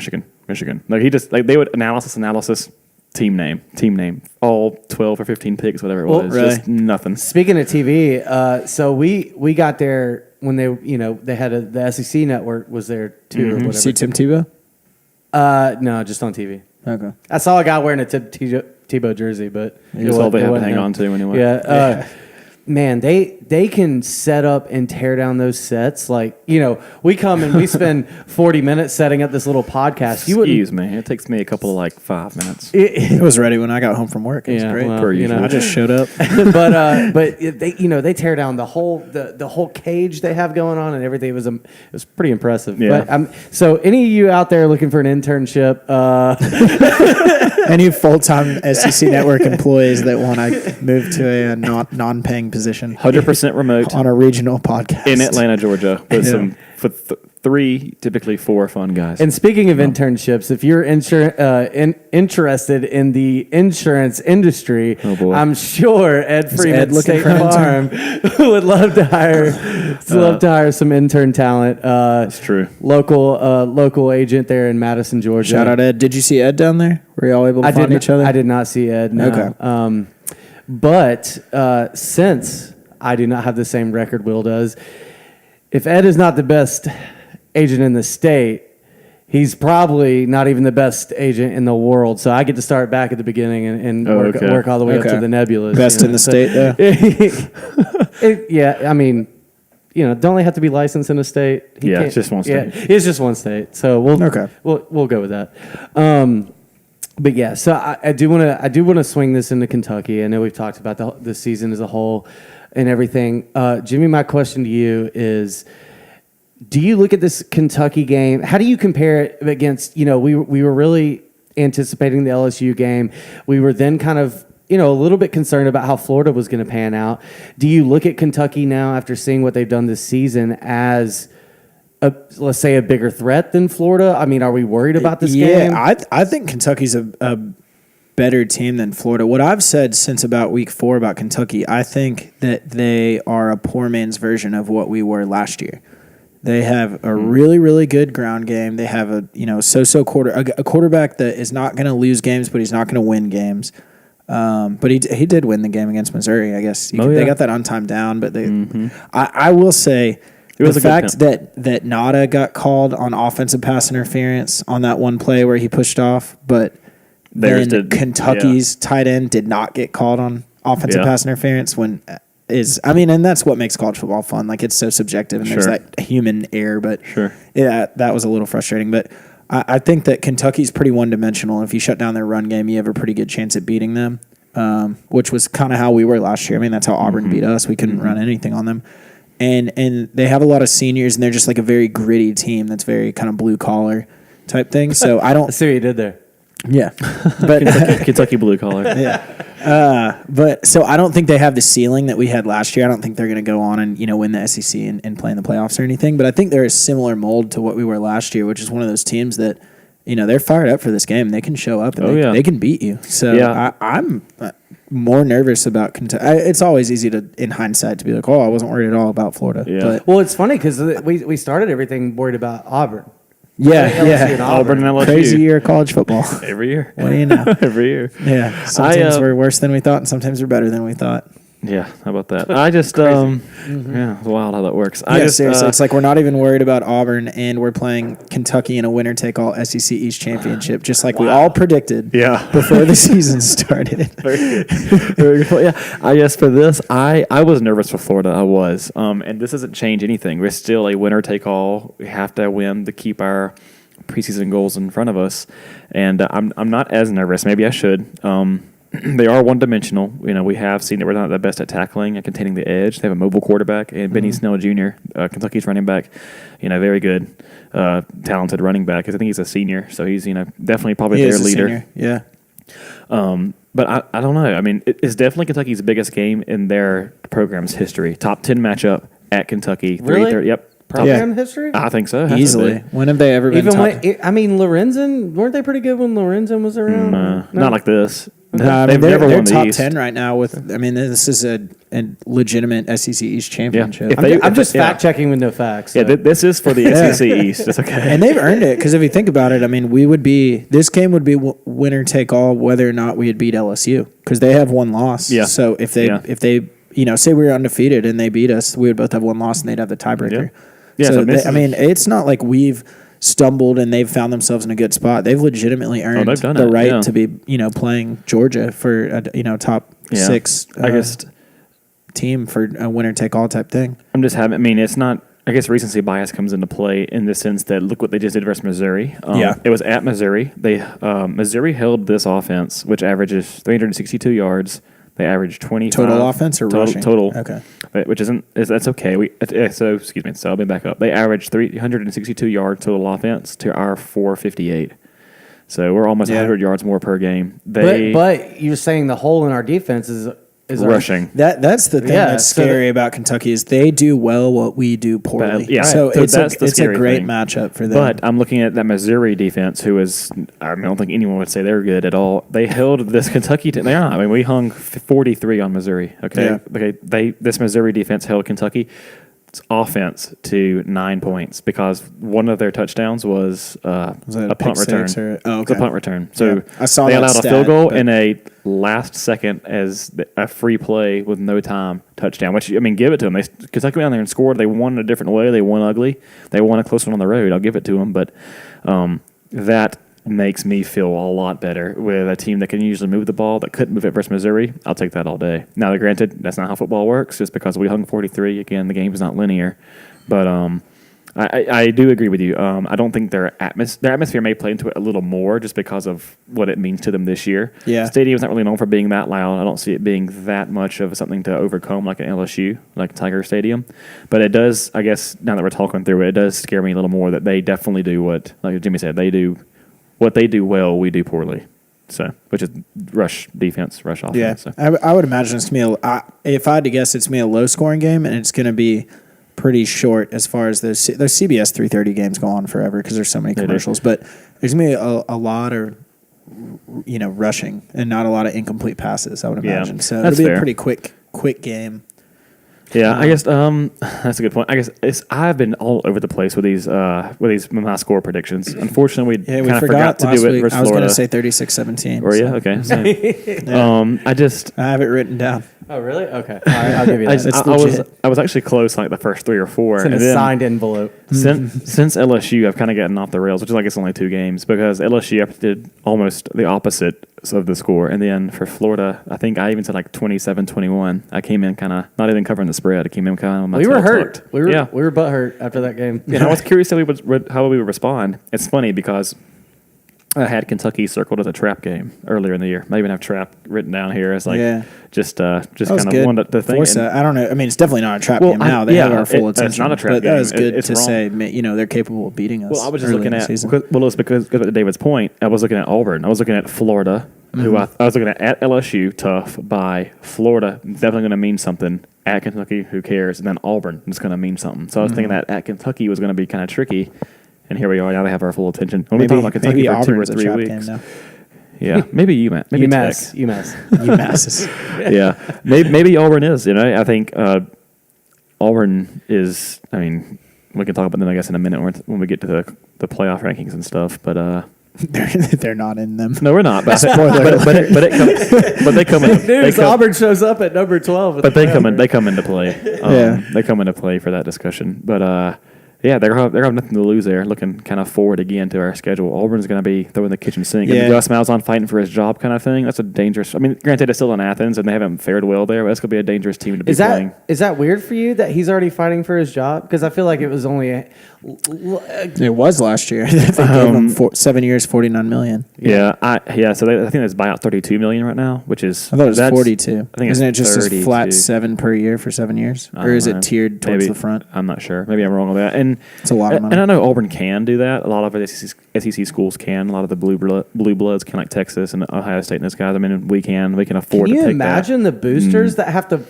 [SPEAKER 3] Like they would analysis, team name, all 12 or 15 picks, whatever it was.
[SPEAKER 2] Really?
[SPEAKER 3] Just nothing.
[SPEAKER 1] Speaking of TV, so we got there when they had the SEC network was there too or whatever.
[SPEAKER 2] See Tim Tebow?
[SPEAKER 1] No, just on TV.
[SPEAKER 2] Okay.
[SPEAKER 1] I saw a guy wearing a Tebow jersey, but
[SPEAKER 3] That's all they have to hang on to anyway.
[SPEAKER 1] Yeah. Man, they can set up and tear down those sets. Like, we come and we spend 40 minutes setting up this little podcast.
[SPEAKER 3] Excuse me. It takes me a couple of 5 minutes.
[SPEAKER 2] It was ready when I got home from work. It was great.
[SPEAKER 3] Per usual.
[SPEAKER 2] I just showed up.
[SPEAKER 1] but they tear down the whole cage they have going on and everything. It was pretty impressive.
[SPEAKER 3] Yeah.
[SPEAKER 1] But so any of you out there looking for an internship,
[SPEAKER 2] Any full-time SEC network employees that want to move to a non-paying position,
[SPEAKER 3] 100% remote
[SPEAKER 2] on a regional podcast
[SPEAKER 3] in Atlanta, Georgia, with some three, typically 4 fun guys.
[SPEAKER 1] and speaking of internships, if you're interested in the insurance industry,
[SPEAKER 3] Oh, boy.
[SPEAKER 1] I'm sure Ed Freeman
[SPEAKER 2] Ed looking
[SPEAKER 1] State
[SPEAKER 2] for an
[SPEAKER 1] Farm would love to hire some intern talent.
[SPEAKER 3] That's true.
[SPEAKER 1] Local agent there in Madison, Georgia.
[SPEAKER 2] Shout out Ed. Did you see Ed down there? Were you all able to find each other?
[SPEAKER 1] I did not see Ed. No.
[SPEAKER 2] Okay.
[SPEAKER 1] But since I do not have the same record Will does, if Ed is not the best agent in the state, he's probably not even the best agent in the world. So I get to start back at the beginning and work all the way up to the nebulas.
[SPEAKER 2] Best in the state, though.
[SPEAKER 1] Yeah, I mean, don't they have to be licensed in a state?
[SPEAKER 3] It's just one state.
[SPEAKER 1] Yeah, it's just one state. So we'll go with that. But yeah, so I do want to swing this into Kentucky. I know we've talked about the season as a whole and everything. Jimmy, my question to you is, do you look at this Kentucky game? How do you compare it against, we were really anticipating the LSU game. We were then kind of, a little bit concerned about how Florida was going to pan out. Do you look at Kentucky now after seeing what they've done this season as, let's say, a bigger threat than Florida? I mean, are we worried about this game?
[SPEAKER 2] Yeah, I think Kentucky's a better team than Florida. What I've said since about week 4 about Kentucky, I think that they are a poor man's version of what we were last year. They have a really, really good ground game. They have a quarterback that is not going to lose games, but he's not going to win games. But he did win the game against Missouri, I guess. They got that on time down, but I will say the fact that Nada got called on offensive pass interference on that one play where he pushed off, but then Kentucky's tight end did not get called on offensive pass interference and that's what makes college football fun. Like, it's so subjective and there's that human error, but that was a little frustrating. But I think that Kentucky's pretty one-dimensional. If you shut down their run game, you have a pretty good chance at beating them, which was kind of how we were last year. I mean, that's how Auburn beat us. We couldn't run anything on them. And they have a lot of seniors, and they're just like a very gritty team that's very kind of blue-collar type thing. So I
[SPEAKER 1] see what you did there.
[SPEAKER 2] Yeah. But
[SPEAKER 3] Kentucky blue collar.
[SPEAKER 2] Yeah. But so I don't think they have the ceiling that we had last year. I don't think they're going to go on and win the SEC and play in the playoffs or anything. But I think they're a similar mold to what we were last year, which is one of those teams that they're fired up for this game. They can show up and they can beat you. So I'm more nervous about Kentucky. It's always easy to, in hindsight, to be like, I wasn't worried at all about Florida.
[SPEAKER 3] Yeah.
[SPEAKER 2] But,
[SPEAKER 1] it's funny because we started everything worried about Auburn.
[SPEAKER 2] Yeah.
[SPEAKER 3] Auburn and LSU.
[SPEAKER 2] Crazy year of college football.
[SPEAKER 3] Every year.
[SPEAKER 2] What do you know?
[SPEAKER 3] Every year.
[SPEAKER 2] Yeah. Sometimes we're worse than we thought, and sometimes we're better than we thought.
[SPEAKER 3] Yeah, how about that? I just, it's wild how that works.
[SPEAKER 2] Seriously, it's like we're not even worried about Auburn, and we're playing Kentucky in a winner-take-all SEC East championship, just like we all predicted before the season started.
[SPEAKER 3] Very good. Very good. Yeah, I guess for this, I was nervous for Florida. I was. And this doesn't change anything. We're still a winner-take-all. We have to win to keep our preseason goals in front of us. And I'm not as nervous. Maybe I should. They are one-dimensional. We have seen that we're not the best at tackling and containing the edge. They have a mobile quarterback, and Benny Snell Jr., Kentucky's running back, very good, talented running back. I think he's a senior, so he's definitely probably their leader.
[SPEAKER 2] Senior. Yeah.
[SPEAKER 3] But I don't know. I mean, it's definitely Kentucky's biggest game in their program's history. Top 10 matchup at Kentucky.
[SPEAKER 1] Really?
[SPEAKER 3] Yep.
[SPEAKER 1] Program history?
[SPEAKER 3] I think so.
[SPEAKER 2] Easily. When have they ever been
[SPEAKER 1] Lorenzen, weren't they pretty good when Lorenzen was around?
[SPEAKER 3] No, not like this.
[SPEAKER 2] No,
[SPEAKER 3] they've never
[SPEAKER 2] they're
[SPEAKER 3] won the
[SPEAKER 2] top
[SPEAKER 3] East.
[SPEAKER 2] 10 right now this is a legitimate SEC East championship.
[SPEAKER 3] Yeah.
[SPEAKER 1] I'm just fact-checking with no facts. So.
[SPEAKER 3] Yeah, this is for the SEC East. It's okay.
[SPEAKER 2] And they've earned it, because if you think about it, this game would be winner take all whether or not we had beat LSU, because they have one loss.
[SPEAKER 3] Yeah.
[SPEAKER 2] So if they say we were undefeated and they beat us, we would both have one loss and they'd have the tiebreaker.
[SPEAKER 3] Yeah.
[SPEAKER 2] So it's not like we've stumbled and they've found themselves in a good spot. They've legitimately earned
[SPEAKER 3] they've done
[SPEAKER 2] the
[SPEAKER 3] it,
[SPEAKER 2] right
[SPEAKER 3] yeah.
[SPEAKER 2] to be, playing Georgia for a, top
[SPEAKER 3] Yeah.
[SPEAKER 2] 6
[SPEAKER 3] I guess
[SPEAKER 2] team for a winner take all type thing.
[SPEAKER 3] I'm just having. I mean, it's not. I guess recency bias comes into play in the sense that look what they just did versus Missouri. It was at Missouri. Missouri held this offense, which averages 362 yards. They averaged 25
[SPEAKER 2] Total offense or rushing?
[SPEAKER 3] Total.
[SPEAKER 2] Okay.
[SPEAKER 3] Which that's okay. So excuse me. So I'll be back up. They averaged 362 yards total offense to our 458. So we're almost 100 yards more per game.
[SPEAKER 1] But you're saying the hole in our defense is
[SPEAKER 3] rushing.
[SPEAKER 2] That's the thing that's scary about Kentucky is they do well what we do poorly.
[SPEAKER 3] Yeah,
[SPEAKER 2] so
[SPEAKER 3] so
[SPEAKER 2] it's a great
[SPEAKER 3] thing.
[SPEAKER 2] matchup for them.
[SPEAKER 3] But I'm looking at that Missouri defense, who is, I don't think anyone would say they're good at all. They held this Kentucky team. They are. I mean, we hung 43 on Missouri. Okay, this Missouri defense held Kentucky's offense to 9 points because one of their touchdowns was a punt return. It was a punt return. So
[SPEAKER 2] I saw
[SPEAKER 3] they
[SPEAKER 2] that
[SPEAKER 3] allowed
[SPEAKER 2] stat,
[SPEAKER 3] a field goal and a last second as a free play with no time touchdown. Which, I mean, give it to them. Kentucky went down there and scored. They won a different way. They won ugly. They won a close one on the road. I'll give it to them. But that makes me feel a lot better with a team that can usually move the ball that couldn't move it versus Missouri. I'll take that all day. Now, granted, that's not how football works. Just because we hung 43, again, the game is not linear. But I do agree with you. I don't think their atmosphere may play into it a little more just because of what it means to them this year.
[SPEAKER 2] Yeah.
[SPEAKER 3] The stadium's not really known for being that loud. I don't see it being that much of something to overcome like an LSU, like Tiger Stadium. But it does, I guess, now that we're talking through it, it does scare me a little more that they definitely do what, like Jimmy said, what they do well, we do poorly. So, which is rush defense, rush offense.
[SPEAKER 2] Yeah,
[SPEAKER 3] So.
[SPEAKER 2] I would imagine it's going to be, if I had to guess, it's going to be a low-scoring game, and it's going to be pretty short as far as those CBS 3:30 games go on forever because there's so many commercials. But there's going to be a lot of rushing and not a lot of incomplete passes, I would imagine. So it'll be a pretty quick game.
[SPEAKER 3] Yeah, I guess that's a good point. I guess I've been all over the place with these my score predictions. Unfortunately, we kind of forgot to do it versus Florida.
[SPEAKER 2] I was going to say 36-17.
[SPEAKER 3] Or yeah, okay.
[SPEAKER 2] I have it written down.
[SPEAKER 1] Oh, really? Okay. All right, I'll give you that.
[SPEAKER 3] I was actually close like the first 3 or 4.
[SPEAKER 1] It's in a signed envelope.
[SPEAKER 3] Since LSU, I've kind of gotten off the rails, which is like it's only 2 games because LSU did almost the opposite of the score. And then for Florida, I think I even said like 27-21. I came in kind of not even covering the spread. I came in kind of on my
[SPEAKER 1] We were
[SPEAKER 3] tail
[SPEAKER 1] hurt.
[SPEAKER 3] tucked.
[SPEAKER 1] We were butt hurt after that game.
[SPEAKER 3] And I was curious how we would respond. It's funny because I had Kentucky circled as a trap game earlier in the year. I even have trap written down here as like just kind of wanted to think.
[SPEAKER 2] I don't know. I mean, it's definitely not a trap game now. They have our full attention.
[SPEAKER 3] It's not a trap
[SPEAKER 2] but
[SPEAKER 3] game.
[SPEAKER 2] that was good to
[SPEAKER 3] wrong.
[SPEAKER 2] say. They're capable of beating us.
[SPEAKER 3] Well, I was just looking at it's because of David's point. I was looking at Auburn. I was looking at Florida. Who I was looking at LSU, tough by Florida. Definitely going to mean something. At Kentucky, who cares? And then Auburn is going to mean something. So I was thinking that at Kentucky was going to be kind of tricky. And here we are. Now they have our full attention. We've been talking about Kentucky for 2 or 3 weeks. Yeah, maybe UMass. Maybe
[SPEAKER 2] UMass.
[SPEAKER 3] Yeah, maybe Auburn is. I think Auburn is. I mean, we can talk about them, I guess, in a minute when we get to the playoff rankings and stuff. But
[SPEAKER 2] they're not in them.
[SPEAKER 3] No, we're not. But they come in.
[SPEAKER 1] Auburn shows up at number 12.
[SPEAKER 3] But they come into play. They come into play for that discussion. But yeah, they're going to have nothing to lose there. Looking kind of forward again to our schedule. Auburn's going to be throwing the kitchen sink.
[SPEAKER 2] Yeah.
[SPEAKER 3] And Gus Malzahn fighting for his job kind of thing. That's a dangerous. I mean, granted, it's still in Athens and they haven't fared well there, but that's going to be a dangerous team to be playing.
[SPEAKER 1] Is that weird for you that he's already fighting for his job? Because I feel like it was only.
[SPEAKER 2] It was last year. They gave him 7 years, $49 million.
[SPEAKER 3] Yeah, I think that's buyout $32 million right now, which is.
[SPEAKER 2] I thought it was 42.
[SPEAKER 3] I think
[SPEAKER 2] Isn't it just
[SPEAKER 3] 32.
[SPEAKER 2] a flat 7 per year for 7 years, or is it tiered towards the front?
[SPEAKER 3] I'm not sure. Maybe I'm wrong on that. And
[SPEAKER 2] it's a lot of money.
[SPEAKER 3] And I know Auburn can do that. A lot of SEC schools can. A lot of the blue bloods can, like Texas and Ohio State and those guys. I mean, we can afford to take that.
[SPEAKER 1] Can you imagine the boosters that have to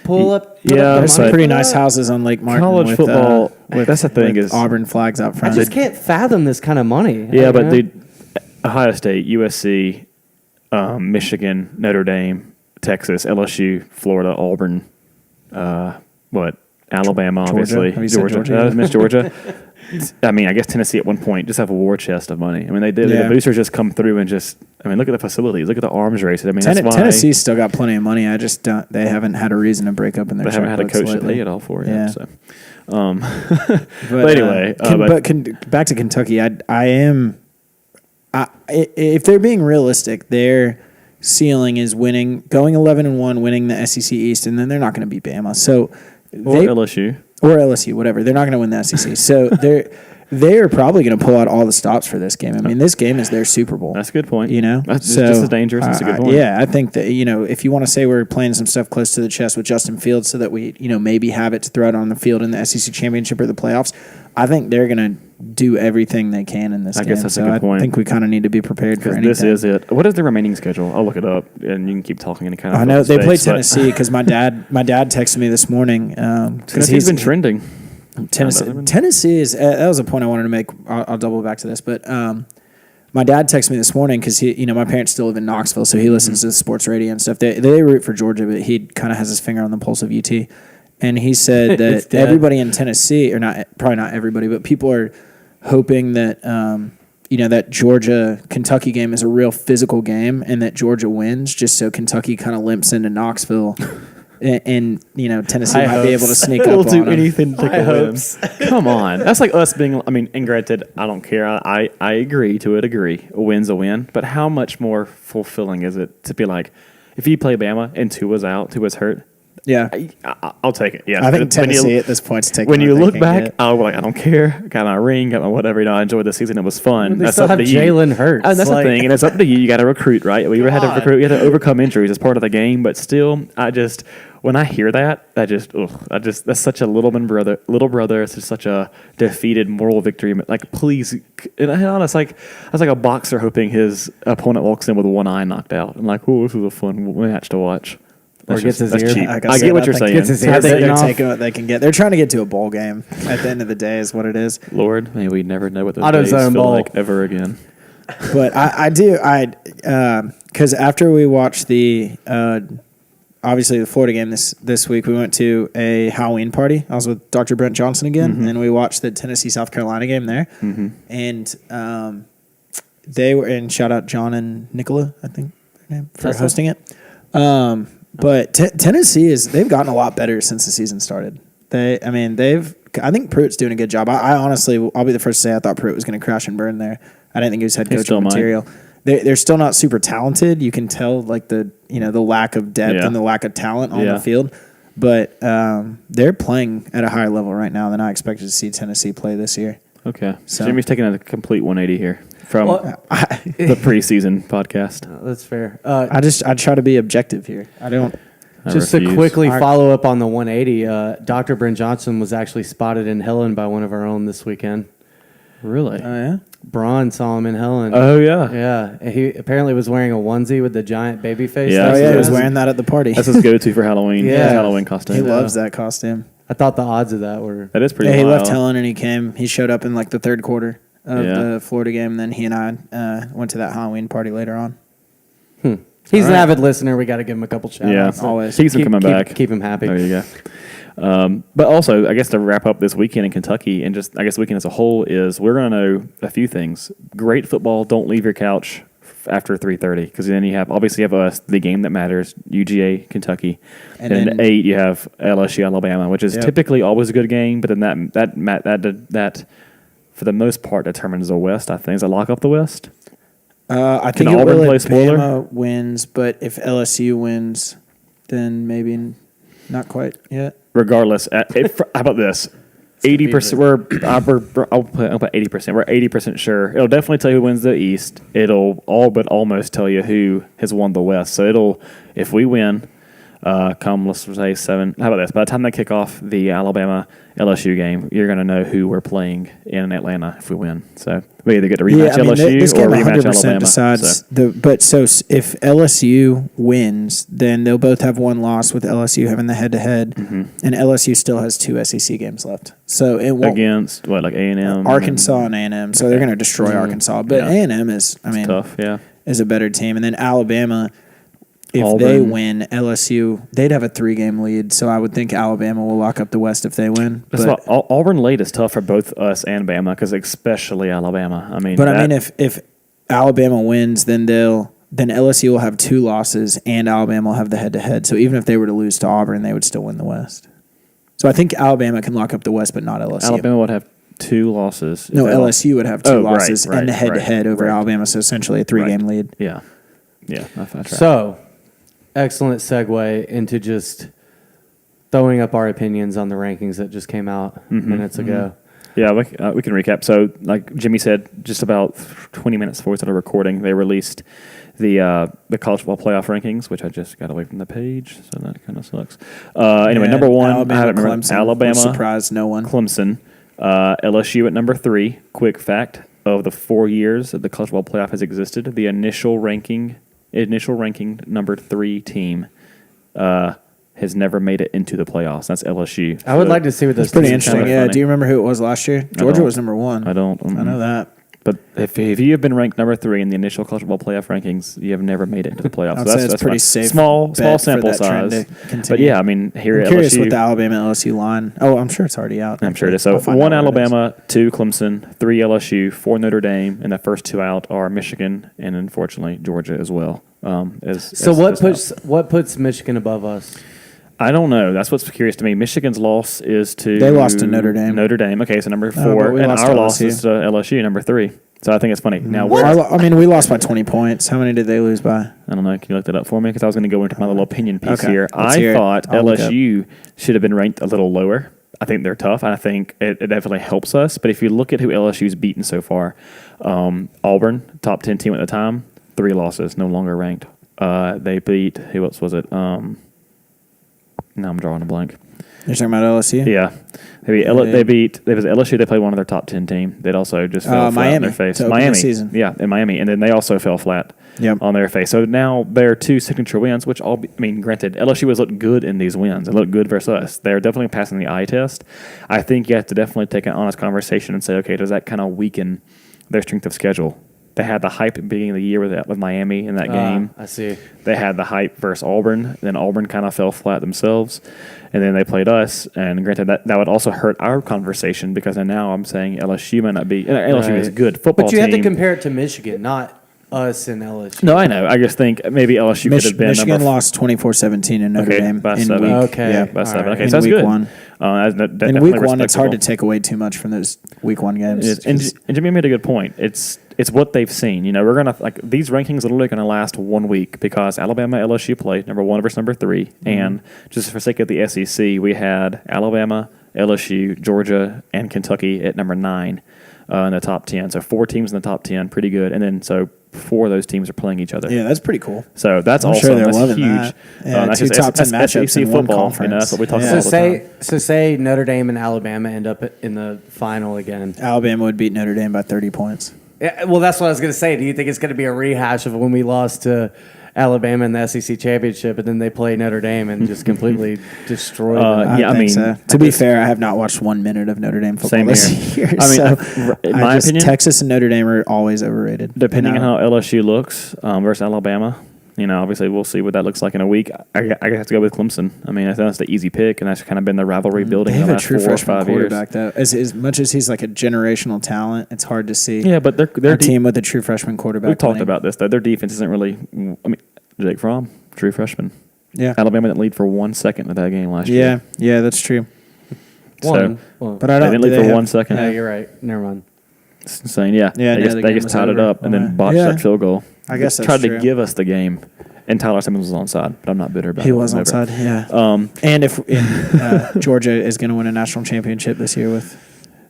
[SPEAKER 1] pull up?
[SPEAKER 2] There's some pretty nice houses on Lake Martin.
[SPEAKER 3] College football. That's the thing is
[SPEAKER 2] Auburn flags out front.
[SPEAKER 1] I just can't fathom this kind of money.
[SPEAKER 3] Yeah, but dude, Ohio State, USC, Michigan, Notre Dame, Texas, LSU, Florida, Auburn, Alabama,
[SPEAKER 2] Georgia.
[SPEAKER 3] obviously.
[SPEAKER 2] Have you said Georgia?
[SPEAKER 3] Miss Georgia. I mean, I guess Tennessee at one point just have a war chest of money. I mean, the boosters just come through and just. I mean, look at the facilities. Look at the arms races. I mean, that's why
[SPEAKER 2] Tennessee's still got plenty of money. I just don't. They haven't had a reason to break up in their.
[SPEAKER 3] They haven't had a coach
[SPEAKER 2] lately.
[SPEAKER 3] to pay it all for.
[SPEAKER 2] Yeah.
[SPEAKER 3] So. But anyway,
[SPEAKER 2] back to Kentucky. If they're being realistic, their ceiling is going 11-1, winning the SEC East, and then they're not going to beat Bama. So LSU, whatever. They're not going to win the SEC. So they're probably going to pull out all the stops for this game. I mean, this game is their Super Bowl.
[SPEAKER 3] That's a good point.
[SPEAKER 2] That's
[SPEAKER 3] just as dangerous. That's a good point.
[SPEAKER 2] Yeah, I think that if you want to say we're playing some stuff close to the chest with Justin Fields, so that we maybe have it to throw it on the field in the SEC championship or the playoffs, I think they're going to do everything they can in this game.
[SPEAKER 3] I guess that's a good point.
[SPEAKER 2] I think we kind of need to be prepared for anything.
[SPEAKER 3] This is it. What is the remaining schedule? I'll look it up, and you can keep talking and kind of.
[SPEAKER 2] I know they play Tennessee because my dad texted me this morning because
[SPEAKER 3] he's been trending.
[SPEAKER 2] Tennessee is that was a point I wanted to make. I'll double back to this, but my dad texted me this morning because my parents still live in Knoxville, so he listens to sports radio and stuff. They root for Georgia, but he kind of has his finger on the pulse of UT, and he said that everybody in Tennessee, or probably not everybody, but people are hoping that that Georgia Kentucky game is a real physical game, and that Georgia wins, just so Kentucky kind of limps into Knoxville. And Tennessee might be able to sneak up on them.
[SPEAKER 3] We'll do anything to take a win. Come on. That's like us being, and granted, I don't care. I agree to a degree. A win's a win. But how much more fulfilling is it to be like, if you play Bama and Tua's out, Tua's hurt,
[SPEAKER 2] yeah,
[SPEAKER 3] I'll take it. Yeah,
[SPEAKER 2] I think Tennessee at this point is taking.
[SPEAKER 3] When you look back, I'll be like, I don't care. Got my ring, got my whatever. I enjoyed the season. It was fun.
[SPEAKER 1] They still have Jalen Hurts.
[SPEAKER 3] And that's the thing, and it's up to you. You got to recruit, right? We had to recruit. We had to overcome injuries as part of the game. But still, when I hear that's such a little brother. It's just such a defeated moral victory. Like, please, and it's like a boxer hoping his opponent walks in with one eye knocked out. I'm like, oh, this was a fun match to watch.
[SPEAKER 1] Or gets his ear.
[SPEAKER 3] Cheap. I get what you're saying.
[SPEAKER 1] Gets his ear
[SPEAKER 2] they're taking what they can get. They're trying to get to a bowl game. At the end of the day, is what it is.
[SPEAKER 3] Lord, may we never know what those days
[SPEAKER 1] AutoZone
[SPEAKER 3] feel
[SPEAKER 1] Bowl.
[SPEAKER 3] like ever again.
[SPEAKER 2] But I do because after we watched the obviously the Florida game this week, we went to a Halloween party. I was with Dr. Brent Johnson again, and we watched the Tennessee South Carolina game there. And they were, and shout out John and Nicola, I think their name, for hosting it. But Tennessee they've gotten a lot better since the season started. I think Pruitt's doing a good job. I honestly, I'll be the first to say I thought Pruitt was going to crash and burn there. I didn't think he was head coach material. They're still not super talented. You can tell like the lack of depth and the lack of talent on the field. But they're playing at a higher level right now than I expected to see Tennessee play this year.
[SPEAKER 3] Okay. So Jimmy's taking a complete 180 here from the preseason podcast.
[SPEAKER 1] That's fair.
[SPEAKER 2] I try to be objective here. I don't.
[SPEAKER 1] Just to quickly follow up on the 180, Dr. Brent Johnson was actually spotted in Helen by one of our own this weekend.
[SPEAKER 3] Really?
[SPEAKER 2] Oh, yeah?
[SPEAKER 1] Braun saw him in Helen.
[SPEAKER 3] Oh, yeah.
[SPEAKER 1] Yeah. He apparently was wearing a onesie with the giant baby face.
[SPEAKER 3] Yeah,
[SPEAKER 2] he was wearing that at the party.
[SPEAKER 3] That's his go-to for Halloween.
[SPEAKER 1] Yeah.
[SPEAKER 3] Halloween costume.
[SPEAKER 2] He loves that costume.
[SPEAKER 1] I thought the odds of that were...
[SPEAKER 3] That is pretty
[SPEAKER 2] wild.
[SPEAKER 3] He
[SPEAKER 2] left Helen and he showed up in like the third quarter of the Florida game. And then he and I went to that Halloween party later on.
[SPEAKER 1] He's an avid listener. We got to give him a couple shout-outs.
[SPEAKER 2] Always.
[SPEAKER 3] Keeps him coming back.
[SPEAKER 1] Keep him happy.
[SPEAKER 3] There you go. But also, I guess to wrap up this weekend in Kentucky and just, I guess, weekend as a whole is we're going to know a few things. Great football. Don't leave your couch after 3:30 because then you have us, the game that matters, UGA, Kentucky. And then at 8, you have LSU, Alabama, which is typically always a good game. But then that for the most part, determines the West, I think. Does it lock up the West?
[SPEAKER 2] I think it will if Bama wins, but if LSU wins, then maybe not quite yet.
[SPEAKER 3] Regardless, how about this? 80%. I'll put 80%. We're 80% sure. It'll definitely tell you who wins the East. It'll all but almost tell you who has won the West. So if we win, let's say 7. How about this? By the time they kick off the Alabama LSU game, you're going to know who we're playing in Atlanta if we win. So we either get to rematch LSU
[SPEAKER 2] this game
[SPEAKER 3] or rematch
[SPEAKER 2] 100%
[SPEAKER 3] Alabama.
[SPEAKER 2] Decides if LSU wins, then they'll both have one loss with LSU having the head-to-head, and LSU still has 2 SEC games left. So it won't
[SPEAKER 3] against like A&M,
[SPEAKER 2] Arkansas and A&M. So they're going to destroy Arkansas, but A&M is
[SPEAKER 3] tough. Yeah,
[SPEAKER 2] is a better team, and then Alabama. if
[SPEAKER 3] Auburn.
[SPEAKER 2] they win, LSU, they'd have a 3-game lead. So I would think Alabama will lock up the West if they win.
[SPEAKER 3] That's why Auburn late is tough for both us and Bama, because especially Alabama. I mean,
[SPEAKER 2] if Alabama wins, then LSU will have 2 losses and Alabama will have the head-to-head. So even if they were to lose to Auburn, they would still win the West. So I think Alabama can lock up the West, but not LSU.
[SPEAKER 3] Alabama would have 2 losses.
[SPEAKER 2] No, LSU would have 2 losses and the head-to-head over
[SPEAKER 3] right.
[SPEAKER 2] Alabama, so essentially a 3-game lead.
[SPEAKER 3] Yeah. That's right.
[SPEAKER 1] So, excellent segue into just throwing up our opinions on the rankings that just came out minutes ago.
[SPEAKER 3] Yeah, we can recap. So, like Jimmy said, just about 20 minutes before we started recording, they released the college football playoff rankings, which I just got away from the page, so that kind of sucks. Anyway, number 1, Alabama,
[SPEAKER 2] surprised no one.
[SPEAKER 3] Clemson, LSU at number 3. Quick fact: of the 4 years that the college football playoff has existed, the initial ranking number 3 team has never made it into the playoffs. That's LSU.
[SPEAKER 1] I would like to see what this.
[SPEAKER 2] That's pretty interesting. Yeah. Do you remember who it was last year? Georgia was number 1.
[SPEAKER 3] I don't.
[SPEAKER 2] I know that.
[SPEAKER 3] But if you have been ranked number 3 in the initial college football playoff rankings, you have never made it into the playoffs.
[SPEAKER 2] So that's pretty safe.
[SPEAKER 3] Small sample size.
[SPEAKER 2] But
[SPEAKER 3] yeah, I mean, here
[SPEAKER 2] I'm
[SPEAKER 3] at
[SPEAKER 2] curious
[SPEAKER 3] LSU,
[SPEAKER 2] with the Alabama LSU line. Oh, I'm sure it's already out.
[SPEAKER 3] I'm sure it is. So 1 Alabama, 2 Clemson, 3 LSU, 4 Notre Dame, and the first 2 out are Michigan and unfortunately Georgia as well.
[SPEAKER 1] What puts Michigan above us?
[SPEAKER 3] I don't know. That's what's curious to me. Michigan's loss is to...
[SPEAKER 2] They lost to Notre Dame.
[SPEAKER 3] Notre Dame. Okay, so number 4. And our loss is to LSU, number 3. So I think it's funny. Now,
[SPEAKER 2] we lost by 20 points. How many did they lose by?
[SPEAKER 3] I don't know. Can you look that up for me? Because I was going to go into my little opinion piece here.
[SPEAKER 2] I
[SPEAKER 3] thought LSU should have been ranked a little lower. I think they're tough. I think it definitely helps us. But if you look at who LSU's beaten so far, Auburn, top 10 team at the time, 3 losses, no longer ranked. They beat, who else was it? Now I'm drawing a blank.
[SPEAKER 2] You're talking about LSU?
[SPEAKER 3] Yeah. They beat LSU. They played one of their top 10 team. They'd also just fell flat on their face. Miami.
[SPEAKER 2] Season.
[SPEAKER 3] Yeah, in Miami. And then they also fell flat on their face. So now they're 2 signature wins, which granted, LSU has looked good in these wins. They looked good versus us. They're definitely passing the eye test. I think you have to definitely take an honest conversation and say, okay, does that kind of weaken their strength of schedule? They had the hype at the beginning of the year with Miami in that game.
[SPEAKER 1] I see.
[SPEAKER 3] They had the hype versus Auburn. Then Auburn kind of fell flat themselves. And then they played us. And granted, that would also hurt our conversation because then now I'm saying LSU might not be. LSU is a good football team.
[SPEAKER 1] But you have to compare it to Michigan, not us and LSU.
[SPEAKER 3] No, I know. I just think maybe LSU could have been
[SPEAKER 2] Michigan lost 24-17 in Notre Dame.
[SPEAKER 3] By 7.
[SPEAKER 1] By
[SPEAKER 3] 7.
[SPEAKER 1] Right.
[SPEAKER 3] Okay, so that's
[SPEAKER 2] week
[SPEAKER 3] good.
[SPEAKER 2] 1. In week 1, it's hard to take away too much from those week 1 games.
[SPEAKER 3] And Jimmy made a good point. It's what they've seen. We're gonna these rankings are literally gonna last 1 week because Alabama, LSU played number 1 versus number 3, and just for sake of the SEC, we had Alabama, LSU, Georgia, and Kentucky at number 9 in the top 10. So 4 teams in the top 10, pretty good. And then 4 of those teams are playing each other.
[SPEAKER 2] Yeah, that's pretty cool.
[SPEAKER 3] So that's
[SPEAKER 2] I'm
[SPEAKER 3] awesome.
[SPEAKER 2] Sure they're
[SPEAKER 3] that's
[SPEAKER 2] loving
[SPEAKER 3] huge.
[SPEAKER 2] That. Yeah,
[SPEAKER 3] that's
[SPEAKER 2] 2 top 10 matchups
[SPEAKER 3] SEC
[SPEAKER 2] in one
[SPEAKER 3] football.
[SPEAKER 2] conference.
[SPEAKER 3] That's what we talk about all the time.
[SPEAKER 1] So say Notre Dame and Alabama end up in the final again.
[SPEAKER 2] Alabama would beat Notre Dame by 30 points.
[SPEAKER 1] Yeah, well, that's what I was going to say. Do you think it's going to be a rehash of when we lost to Alabama in the SEC championship, and then they play Notre Dame and just completely destroy them?
[SPEAKER 2] I mean, so. To be fair, I have not watched 1 minute of Notre Dame football this year.
[SPEAKER 3] In my opinion,
[SPEAKER 2] Texas and Notre Dame are always overrated.
[SPEAKER 3] Depending on how LSU looks versus Alabama, obviously we'll see what that looks like in a week. I have to go with Clemson. I mean, I think that's the easy pick, and that's kind of been the rivalry building in the last 4 or 5 years.
[SPEAKER 2] Quarterback, though. As much as he's like a generational talent, it's hard to see.
[SPEAKER 3] Yeah, but their
[SPEAKER 2] team with a true freshman quarterback.
[SPEAKER 3] We've talked about this, though. Their defense isn't really. Jake Fromm, true freshman.
[SPEAKER 2] Yeah,
[SPEAKER 3] Alabama didn't lead for 1 second in that game last year.
[SPEAKER 2] Yeah, that's true. But I don't.
[SPEAKER 3] They didn't lead for 1 second.
[SPEAKER 1] Yeah, you're right. Never mind.
[SPEAKER 3] It's insane. Yeah, they just tied it up and then botched that field goal.
[SPEAKER 2] I guess that's
[SPEAKER 3] tried
[SPEAKER 2] true.
[SPEAKER 3] to give us the game. And Tyler Simmons was onside, but I'm not bitter about it.
[SPEAKER 2] He was onside, yeah. And if Georgia is going to win a national championship this year with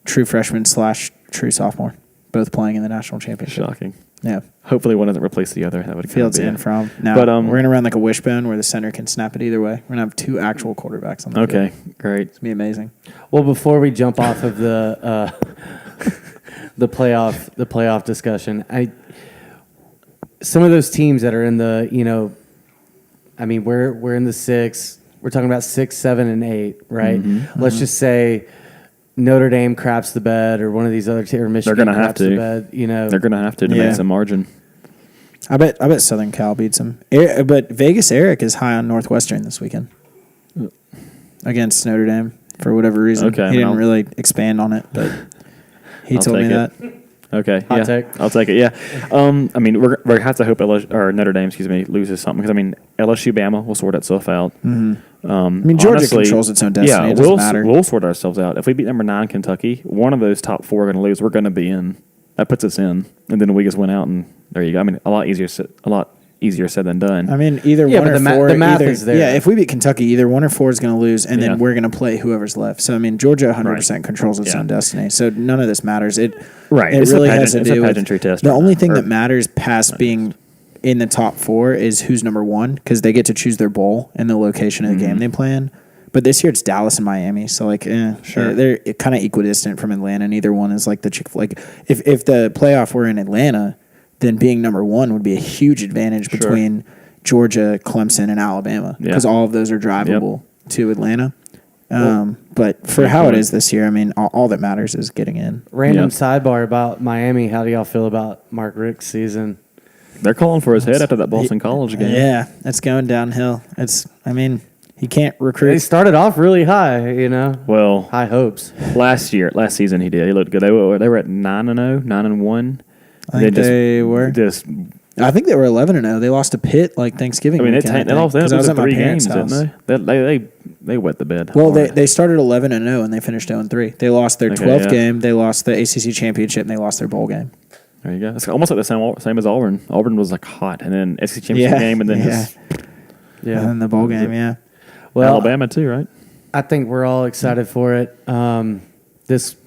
[SPEAKER 2] true freshman / true sophomore, both playing in the national championship.
[SPEAKER 3] Shocking.
[SPEAKER 2] Yeah.
[SPEAKER 3] Hopefully one doesn't replace the other. That would
[SPEAKER 2] Fields
[SPEAKER 3] kind of
[SPEAKER 2] in from. Now, we're going to run like a wishbone where the center can snap it either way. We're going to have 2 actual quarterbacks on the field.
[SPEAKER 3] Okay, great.
[SPEAKER 2] It's going to be amazing.
[SPEAKER 1] Well, before we jump off of the the playoff discussion, some of those teams that are in the, we're in the 6. We're talking about 6, 7, and 8, right? Let's just say Notre Dame craps the bed, or one of these other teams, or Michigan craps the bed.
[SPEAKER 3] They're going to have to make some margin.
[SPEAKER 2] I bet Southern Cal beats them. But Vegas Eric is high on Northwestern this weekend against Notre Dame for whatever reason.
[SPEAKER 3] Okay,
[SPEAKER 2] he didn't really expand on it, but he told me that.
[SPEAKER 3] Okay,
[SPEAKER 1] Hot take.
[SPEAKER 3] I'll take it. Yeah, I mean, we're gonna have to hope Notre Dame, loses something because I mean LSU, Bama will sort itself out.
[SPEAKER 2] Mm-hmm. I mean, Georgia
[SPEAKER 3] honestly,
[SPEAKER 2] controls its own destiny.
[SPEAKER 3] Yeah,
[SPEAKER 2] it doesn't matter.
[SPEAKER 3] We'll sort ourselves out. If we beat number 9 Kentucky, one of those top 4 are going to lose. We're going to be in. That puts us in, and then we just went out, and there you go. I mean, a lot easier said than done.
[SPEAKER 2] I mean, either
[SPEAKER 1] Yeah,
[SPEAKER 2] one
[SPEAKER 1] but
[SPEAKER 2] or
[SPEAKER 1] the
[SPEAKER 2] four.
[SPEAKER 1] the math is there.
[SPEAKER 2] Yeah, if we beat Kentucky, either 1 or 4 is going to lose, and
[SPEAKER 3] Yeah.
[SPEAKER 2] then we're going to play whoever's left. So I mean, Georgia 100% controls its
[SPEAKER 3] Yeah.
[SPEAKER 2] own destiny. So none of this matters. It
[SPEAKER 3] Right.
[SPEAKER 2] It
[SPEAKER 3] It's a
[SPEAKER 2] really
[SPEAKER 3] pageant-
[SPEAKER 2] has to
[SPEAKER 3] it's a
[SPEAKER 2] do with
[SPEAKER 3] pageantry test
[SPEAKER 2] the
[SPEAKER 3] right
[SPEAKER 2] only
[SPEAKER 3] now,
[SPEAKER 2] thing
[SPEAKER 3] or-
[SPEAKER 2] that matters past being in the top 4 is who's number 1 because they get to choose their bowl and the location of the game they play in. But this year it's Dallas and Miami, so like,
[SPEAKER 3] Sure.
[SPEAKER 2] they're kind of equidistant from Atlanta. Neither one is like if the playoff were in Atlanta, then being number 1 would be a huge advantage
[SPEAKER 3] Sure.
[SPEAKER 2] between Georgia, Clemson, and Alabama because all of those are drivable to Atlanta. But for how it is this year, I mean, all that matters is getting in.
[SPEAKER 1] Random
[SPEAKER 3] Yeah.
[SPEAKER 1] sidebar about Miami. How do y'all feel about Mark Richt's season?
[SPEAKER 3] They're calling for his head after that Boston College game.
[SPEAKER 2] Yeah, it's going downhill. I mean, he can't
[SPEAKER 1] They
[SPEAKER 2] recruit.
[SPEAKER 1] started off really high,
[SPEAKER 3] Well,
[SPEAKER 1] high hopes.
[SPEAKER 3] last season he did. He looked good. They were at 9-0, 9-1.
[SPEAKER 2] I think they were.
[SPEAKER 3] Just
[SPEAKER 2] I think they were 11-0. They lost to Pitt like Thanksgiving.
[SPEAKER 3] I mean,
[SPEAKER 2] weekend,
[SPEAKER 3] they lost. They
[SPEAKER 2] 'cause I was at my
[SPEAKER 3] 3
[SPEAKER 2] parents'
[SPEAKER 3] games,
[SPEAKER 2] house.
[SPEAKER 3] didn't they? They wet the bed.
[SPEAKER 2] Well,
[SPEAKER 3] hard.
[SPEAKER 2] they started 11-0 and they finished 0-3. They lost their 12th
[SPEAKER 3] yeah.
[SPEAKER 2] game. They lost the ACC championship and they lost their bowl game.
[SPEAKER 3] There you go. It's almost like the same as Auburn. Auburn was like hot, and then SEC championship game, and then just
[SPEAKER 2] And then the bowl game. Yeah.
[SPEAKER 1] Well,
[SPEAKER 3] Alabama too, right?
[SPEAKER 1] I think we're all excited for it. This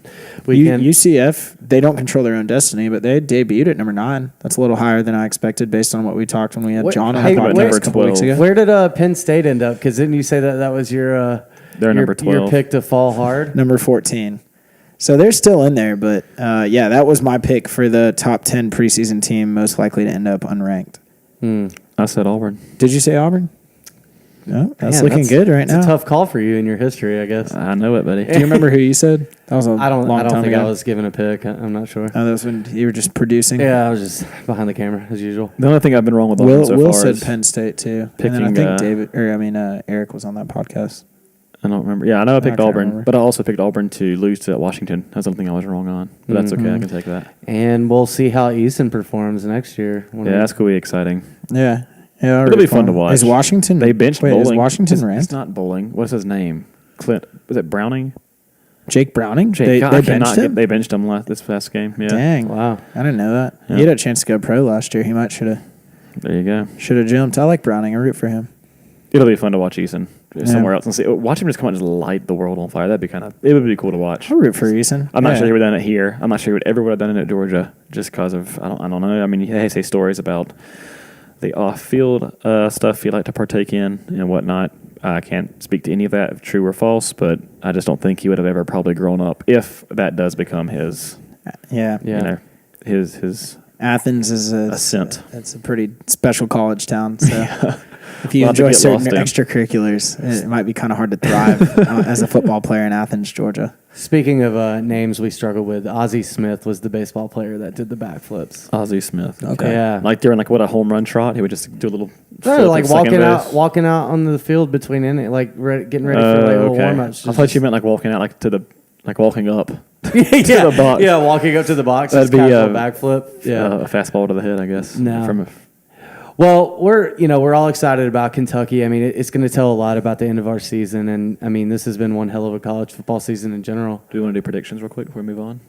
[SPEAKER 1] weekend,
[SPEAKER 2] UCF, they don't control their own destiny, but they debuted at number 9. That's a little higher than I expected based on what we talked when we had
[SPEAKER 1] What-
[SPEAKER 2] John on
[SPEAKER 1] hey,
[SPEAKER 2] the
[SPEAKER 1] where-
[SPEAKER 2] podcast a couple weeks ago.
[SPEAKER 1] where did Penn State end up? Because didn't you say that was your
[SPEAKER 3] They're number
[SPEAKER 1] your
[SPEAKER 3] 12.
[SPEAKER 1] pick to fall hard?
[SPEAKER 2] Number 14. So they're still in there, but that was my pick for the top 10 preseason team most likely to end up unranked.
[SPEAKER 3] I said Auburn.
[SPEAKER 2] Did you say Auburn? No, that's
[SPEAKER 1] Man,
[SPEAKER 2] looking good right
[SPEAKER 1] it's
[SPEAKER 2] now.
[SPEAKER 1] a tough call for you in your history, I guess.
[SPEAKER 3] I know it, buddy.
[SPEAKER 2] Do you remember who you said? That was a
[SPEAKER 1] I don't
[SPEAKER 2] long time
[SPEAKER 1] think
[SPEAKER 2] ago.
[SPEAKER 1] I was given a pick. I'm not sure.
[SPEAKER 2] Oh, that was when you were just producing.
[SPEAKER 1] Yeah, I was just behind the camera as usual.
[SPEAKER 3] The only thing I've been wrong with Auburn
[SPEAKER 2] Will,
[SPEAKER 3] so
[SPEAKER 2] Will
[SPEAKER 3] far
[SPEAKER 2] said
[SPEAKER 3] is
[SPEAKER 2] Penn State too.
[SPEAKER 3] picking,
[SPEAKER 2] and then I think Eric was on that podcast.
[SPEAKER 3] I don't remember. Yeah, I know I picked
[SPEAKER 2] can't
[SPEAKER 3] Auburn,
[SPEAKER 2] remember.
[SPEAKER 3] but I also picked Auburn to lose to Washington. That's something I was wrong on, but that's okay. I can take that.
[SPEAKER 1] And we'll see how Easton performs next year.
[SPEAKER 3] Yeah, that's going to be exciting.
[SPEAKER 2] Yeah. Yeah,
[SPEAKER 3] It'll be fun to watch.
[SPEAKER 2] Is Washington?
[SPEAKER 3] They benched
[SPEAKER 2] wait,
[SPEAKER 3] Bowling.
[SPEAKER 2] Is Washington
[SPEAKER 3] it's,
[SPEAKER 2] ranked?
[SPEAKER 3] It's not Bowling. What's his name? Clint. Was it Browning?
[SPEAKER 2] Jake Browning?
[SPEAKER 3] Jake.
[SPEAKER 2] They benched him?
[SPEAKER 3] They benched him this past game. Yeah.
[SPEAKER 2] Dang.
[SPEAKER 1] Wow.
[SPEAKER 2] I didn't know that.
[SPEAKER 3] Yeah.
[SPEAKER 2] He had a chance to go pro last year. He might should have
[SPEAKER 3] There you go.
[SPEAKER 2] jumped. I like Browning. I root for him.
[SPEAKER 3] It'll be fun to watch Eason somewhere else and see. Watch him just come out and just light the world on fire. It would be cool to watch.
[SPEAKER 2] I root for Eason.
[SPEAKER 3] I'm not sure he would have done it here. I'm not sure he would ever would have done it at Georgia just because of I don't know. I mean, they say stories about the off-field stuff you like to partake in and whatnot. I can't speak to any of that, if true or false, but I just don't think he would have ever probably grown up if that does become his.
[SPEAKER 2] Yeah.
[SPEAKER 1] Yeah.
[SPEAKER 3] His
[SPEAKER 2] Athens is
[SPEAKER 3] ascent.
[SPEAKER 2] It's a pretty special college town. So if you
[SPEAKER 3] Lot to
[SPEAKER 2] enjoy
[SPEAKER 3] get
[SPEAKER 2] certain
[SPEAKER 3] lost in.
[SPEAKER 2] extracurriculars, it might be kind of hard to thrive as a football player in Athens, Georgia.
[SPEAKER 1] Speaking of names we struggled with, Ozzie Smith was the baseball player that did the backflips.
[SPEAKER 3] Ozzie Smith.
[SPEAKER 2] Okay.
[SPEAKER 1] Yeah.
[SPEAKER 3] Like during a home run trot, he would just do a little.
[SPEAKER 1] No,
[SPEAKER 3] flip
[SPEAKER 1] like
[SPEAKER 3] at second base.
[SPEAKER 1] walking out on the field between getting ready for little warm ups.
[SPEAKER 3] I thought you meant like walking out walking up.
[SPEAKER 1] yeah,
[SPEAKER 3] the box.
[SPEAKER 1] Yeah, walking up to the box.
[SPEAKER 3] That'd
[SPEAKER 1] That'd
[SPEAKER 3] be
[SPEAKER 1] be
[SPEAKER 3] a
[SPEAKER 1] backflip. Yeah.
[SPEAKER 3] A fastball to the head, I guess.
[SPEAKER 1] No. Well, we're all excited about Kentucky. I mean, it's going to tell a lot about the end of our season, and I mean, this has been one hell of a college football season in general.
[SPEAKER 3] Do you want to do predictions real quick before we move on?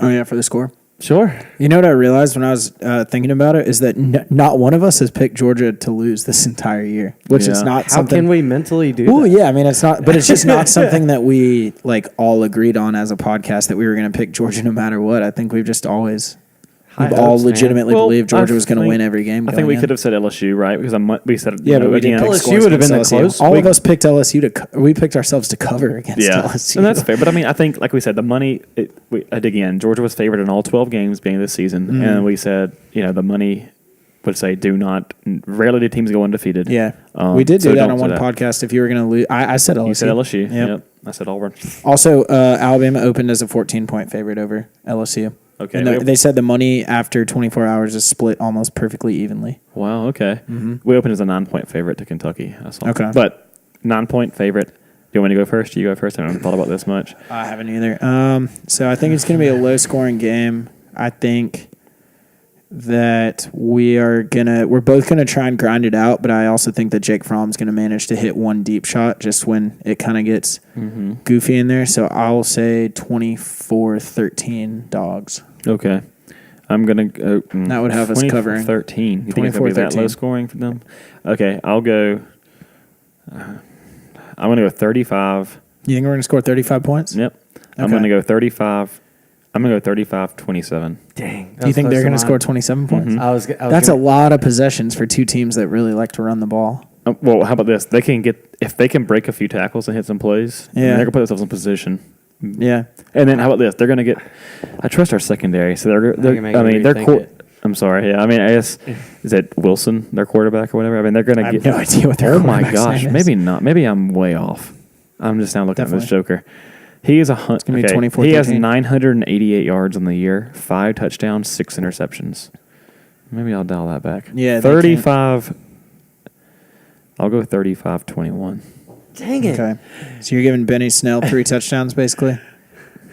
[SPEAKER 2] Oh, yeah, for the score.
[SPEAKER 1] Sure.
[SPEAKER 2] You know what I realized when I was thinking about it is that not one of us has picked Georgia to lose this entire year, which is
[SPEAKER 3] Yeah.
[SPEAKER 2] not
[SPEAKER 1] How
[SPEAKER 2] something.
[SPEAKER 1] can we mentally do
[SPEAKER 2] Well,
[SPEAKER 1] that?
[SPEAKER 2] yeah, I mean, it's not, but it's just not something that we all agreed on as a podcast that we were going to pick Georgia no matter what. I think we've just always.
[SPEAKER 1] High
[SPEAKER 2] We've all
[SPEAKER 1] hopes, man.
[SPEAKER 2] legitimately
[SPEAKER 3] Well,
[SPEAKER 2] believed Georgia
[SPEAKER 3] I
[SPEAKER 2] was going to
[SPEAKER 3] think-
[SPEAKER 2] win every game.
[SPEAKER 3] I think
[SPEAKER 2] going
[SPEAKER 3] we
[SPEAKER 2] in.
[SPEAKER 3] could have said LSU, right? Because we said
[SPEAKER 2] Yeah, but we didn't pick
[SPEAKER 1] LSU
[SPEAKER 2] scores
[SPEAKER 1] would have been
[SPEAKER 2] against
[SPEAKER 1] the
[SPEAKER 2] LSU.
[SPEAKER 1] close.
[SPEAKER 2] All of us picked LSU we picked ourselves to cover against
[SPEAKER 3] Yeah,
[SPEAKER 2] LSU.
[SPEAKER 3] and that's fair. But I mean, I think, like we said, the money. Again, Georgia was favored in all 12 games being this season, and we said, the money would say do not. Rarely do teams go undefeated.
[SPEAKER 2] Yeah, we did do
[SPEAKER 3] so
[SPEAKER 2] that
[SPEAKER 3] don't
[SPEAKER 2] on
[SPEAKER 3] do
[SPEAKER 2] one
[SPEAKER 3] that.
[SPEAKER 2] podcast. If you were going to lose, I said LSU.
[SPEAKER 3] You said LSU.
[SPEAKER 2] Yep.
[SPEAKER 3] Yep. I said Auburn.
[SPEAKER 2] Also, Alabama opened as a 14-point favorite over LSU.
[SPEAKER 3] Okay.
[SPEAKER 2] And they said the money after 24 hours is split almost perfectly evenly.
[SPEAKER 3] Wow. Okay. We opened as a 9-point favorite to Kentucky. I saw.
[SPEAKER 2] Okay.
[SPEAKER 3] But 9-point favorite. Do you want me to go first? You go first. I haven't thought about this much.
[SPEAKER 2] I haven't either. So I think it's going to be a low-scoring game. I think that we're both gonna try and grind it out, but I also think that Jake Fromm's gonna manage to hit one deep shot just when it kind of gets goofy in there. So I'll say 24-13 Dogs.
[SPEAKER 3] Okay. I'm gonna go.
[SPEAKER 2] That would have us covering
[SPEAKER 3] 13. You think it's gonna be that low scoring for them? Okay, I'll go. I'm gonna go 35.
[SPEAKER 2] You think we're gonna score 35 points?
[SPEAKER 3] Yep. I'm
[SPEAKER 2] Okay.
[SPEAKER 3] gonna go 35. I'm gonna go 35-27.
[SPEAKER 1] Dang.
[SPEAKER 2] Do you think they're gonna score 27 points? That's a lot of possessions for two teams that really like to run the ball.
[SPEAKER 3] Well, how about this? If they can break a few tackles and hit some plays,
[SPEAKER 2] Yeah.
[SPEAKER 3] they're gonna put themselves in position.
[SPEAKER 2] Yeah.
[SPEAKER 3] And then how about this? They're gonna get. I trust our secondary, so they're. I'm sorry. Yeah, I mean, I guess is it Wilson, their quarterback or whatever? I mean, they're gonna
[SPEAKER 2] I
[SPEAKER 3] get.
[SPEAKER 2] have no idea what their
[SPEAKER 3] Oh my
[SPEAKER 2] quarterback's
[SPEAKER 3] gosh,
[SPEAKER 2] name is.
[SPEAKER 3] maybe not. Maybe I'm way off. I'm just now looking at this
[SPEAKER 2] Definitely.
[SPEAKER 3] Joker. He is
[SPEAKER 2] gonna be 24-13.
[SPEAKER 3] He has 988 yards on the year, 5 touchdowns, 6 interceptions. Maybe I'll dial that back.
[SPEAKER 2] Yeah, they
[SPEAKER 3] 35. I'll go 35-21.
[SPEAKER 1] Dang it.
[SPEAKER 2] Okay. So you're giving Benny Snell 3 touchdowns basically?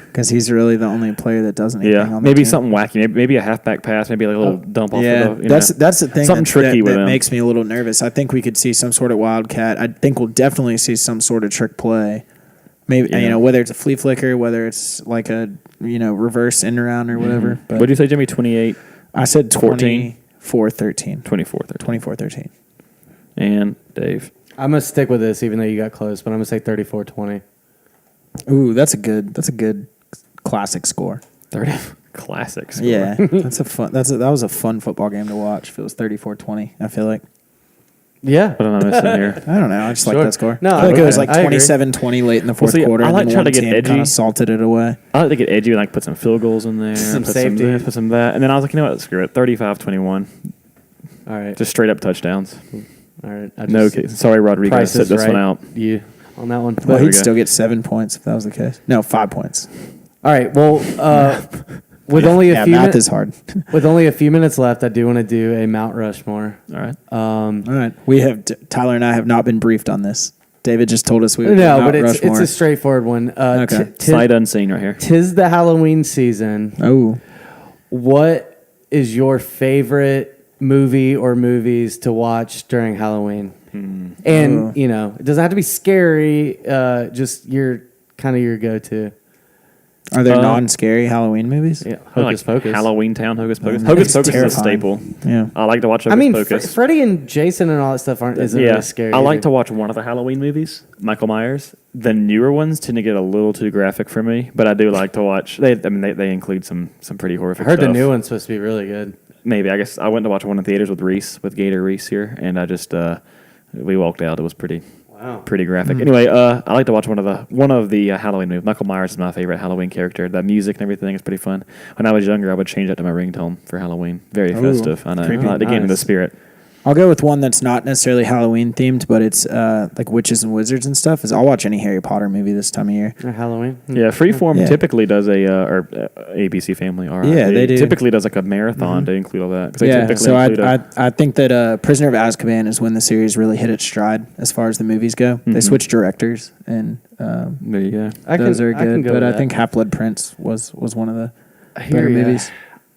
[SPEAKER 2] Because he's really the only player that doesn't.
[SPEAKER 3] Yeah,
[SPEAKER 2] on the
[SPEAKER 3] maybe
[SPEAKER 2] team.
[SPEAKER 3] something wacky. Maybe a halfback pass. Maybe like a little dump off.
[SPEAKER 2] Yeah,
[SPEAKER 3] of the,
[SPEAKER 2] that's the thing.
[SPEAKER 3] Something tricky with
[SPEAKER 2] that
[SPEAKER 3] him.
[SPEAKER 2] makes me a little nervous. I think we could see some sort of wildcat. I think we'll definitely see some sort of trick play. Maybe
[SPEAKER 3] Yeah.
[SPEAKER 2] whether it's a flea flicker, whether it's like a reverse end around or whatever. But
[SPEAKER 3] What did you say, Jimmy? 28,
[SPEAKER 2] I said
[SPEAKER 3] 14?
[SPEAKER 2] 24-13.
[SPEAKER 3] 24-13.
[SPEAKER 2] 24-13.
[SPEAKER 3] And Dave.
[SPEAKER 1] I'm gonna stick with this, even though you got close. But I'm gonna say 34-20.
[SPEAKER 2] Ooh, that's a good classic score.
[SPEAKER 3] 30. Classic score.
[SPEAKER 2] Yeah, that was a fun football game to watch. If it was 34-20, I feel like.
[SPEAKER 1] Yeah.
[SPEAKER 3] What am I missing here?
[SPEAKER 2] I don't know. I just like
[SPEAKER 1] Sure.
[SPEAKER 2] that score.
[SPEAKER 1] No,
[SPEAKER 2] I feel like it was
[SPEAKER 1] okay.
[SPEAKER 2] like
[SPEAKER 1] I agree.
[SPEAKER 2] 27-20 late in the fourth
[SPEAKER 3] see,
[SPEAKER 2] quarter.
[SPEAKER 3] I like
[SPEAKER 2] and then
[SPEAKER 3] trying to
[SPEAKER 2] one
[SPEAKER 3] get
[SPEAKER 2] team
[SPEAKER 3] edgy.
[SPEAKER 2] kind of salted it away.
[SPEAKER 3] I like to get edgy and like put some field goals in there.
[SPEAKER 1] Some
[SPEAKER 3] put
[SPEAKER 1] safety.
[SPEAKER 3] Some this, put some that. And then I was like, you know what? Screw it. 35-21.
[SPEAKER 1] All right.
[SPEAKER 3] Just straight up touchdowns.
[SPEAKER 1] All right.
[SPEAKER 3] No case. Sorry, Rodriguez.
[SPEAKER 1] Price
[SPEAKER 3] Sit
[SPEAKER 1] is
[SPEAKER 3] this
[SPEAKER 1] right.
[SPEAKER 3] one out.
[SPEAKER 1] You on that one?
[SPEAKER 2] Well,
[SPEAKER 3] There we
[SPEAKER 2] he'd
[SPEAKER 3] go.
[SPEAKER 2] still get 7 points if that was the case. No, 5 points.
[SPEAKER 1] All right. Well, with only a
[SPEAKER 2] Yeah,
[SPEAKER 1] few
[SPEAKER 2] math
[SPEAKER 1] minutes
[SPEAKER 2] is hard.
[SPEAKER 1] with only a few minutes left, I do want to do a Mount Rushmore.
[SPEAKER 3] All right.
[SPEAKER 2] All right. We have Tyler and I have not been briefed on this. David just told us we would do
[SPEAKER 1] No,
[SPEAKER 2] Mount
[SPEAKER 1] but it's
[SPEAKER 2] Rushmore.
[SPEAKER 1] a straightforward one.
[SPEAKER 2] Okay.
[SPEAKER 3] Sight unseen right here.
[SPEAKER 1] Tis the Halloween season.
[SPEAKER 2] Oh,
[SPEAKER 1] What is your favorite movie or movies to watch during Halloween? And it doesn't have to be scary. Just your go-to.
[SPEAKER 2] are there non-scary Halloween movies?
[SPEAKER 1] Yeah,
[SPEAKER 3] I like
[SPEAKER 1] Hocus Pocus.
[SPEAKER 3] Halloween Town, Hocus Pocus.
[SPEAKER 2] Mm.
[SPEAKER 3] Hocus
[SPEAKER 2] It's
[SPEAKER 3] Pocus is a
[SPEAKER 2] terrifying.
[SPEAKER 3] staple.
[SPEAKER 2] Yeah.
[SPEAKER 3] I like to watch Hocus
[SPEAKER 1] I mean,
[SPEAKER 3] Pocus.
[SPEAKER 1] Freddy and Jason and all that stuff isn't really scary.
[SPEAKER 3] I like
[SPEAKER 1] either.
[SPEAKER 3] to watch one of the Halloween movies, Michael Myers. The newer ones tend to get a little too graphic for me, but I do like to watch. They include some pretty
[SPEAKER 1] I
[SPEAKER 3] horrific
[SPEAKER 1] heard
[SPEAKER 3] stuff.
[SPEAKER 1] the new one's supposed to be really good.
[SPEAKER 3] Maybe I guess I went to watch one in theaters with Gator Reese here, and I just we walked out. It was pretty graphic. Anyway, I like to watch one of the Halloween movies. Michael Myers is my favorite Halloween character. The music and everything is pretty fun. When I was younger, I would change that to my ringtone for Halloween. Very festive. I know.
[SPEAKER 2] creepy.
[SPEAKER 3] I like to get into the
[SPEAKER 1] Nice.
[SPEAKER 3] spirit.
[SPEAKER 2] I'll go with one that's not necessarily Halloween themed, but it's like witches and wizards and stuff. I'll watch any Harry Potter movie this time of year.
[SPEAKER 1] Or Halloween.
[SPEAKER 3] Yeah, Freeform
[SPEAKER 2] Yeah.
[SPEAKER 3] typically does or ABC Family.
[SPEAKER 2] Yeah, they do.
[SPEAKER 3] Typically does like a marathon to include all that. 'Cause they
[SPEAKER 2] Yeah,
[SPEAKER 3] typically
[SPEAKER 2] so
[SPEAKER 3] include
[SPEAKER 2] I think that Prisoner of Azkaban is when the series really hit its stride as far as the movies go. They switched directors, and
[SPEAKER 3] there you go.
[SPEAKER 2] those are
[SPEAKER 1] I can
[SPEAKER 2] good.
[SPEAKER 1] go
[SPEAKER 2] But
[SPEAKER 1] with
[SPEAKER 2] I
[SPEAKER 1] that.
[SPEAKER 2] think Half-Blood Prince was one of the
[SPEAKER 1] I hear
[SPEAKER 2] better
[SPEAKER 1] ya.
[SPEAKER 2] movies.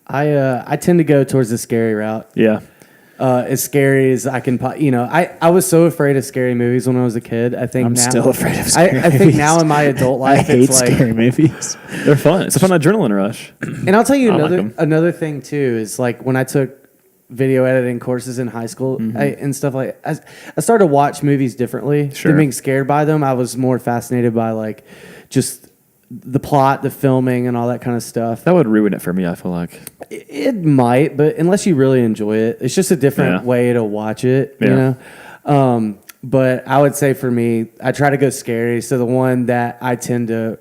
[SPEAKER 1] I tend to go towards the scary route.
[SPEAKER 3] Yeah.
[SPEAKER 1] As scary as I can, I was so afraid of scary movies when I was a kid. I think
[SPEAKER 2] I'm
[SPEAKER 1] now,
[SPEAKER 2] still afraid of scary
[SPEAKER 1] I think
[SPEAKER 2] movies.
[SPEAKER 1] now in my adult
[SPEAKER 2] I
[SPEAKER 1] life,
[SPEAKER 2] hate
[SPEAKER 1] it's like,
[SPEAKER 2] scary movies.
[SPEAKER 3] They're fun. It's a fun adrenaline rush.
[SPEAKER 1] and I'll tell you
[SPEAKER 3] I like
[SPEAKER 1] another
[SPEAKER 3] 'em.
[SPEAKER 1] another thing too is like when I took video editing courses in high school
[SPEAKER 3] Mm-hmm.
[SPEAKER 1] and stuff like I started to watch movies differently
[SPEAKER 3] Sure.
[SPEAKER 1] than being scared by them. I was more fascinated by like just the plot, the filming, and all that kind of stuff.
[SPEAKER 3] That would ruin it for me, I feel like.
[SPEAKER 1] It might, but unless you really enjoy it, it's just a different
[SPEAKER 3] Yeah.
[SPEAKER 1] way to watch it,
[SPEAKER 3] Yeah.
[SPEAKER 1] you know? But I would say for me, I try to go scary. So the one that I tend to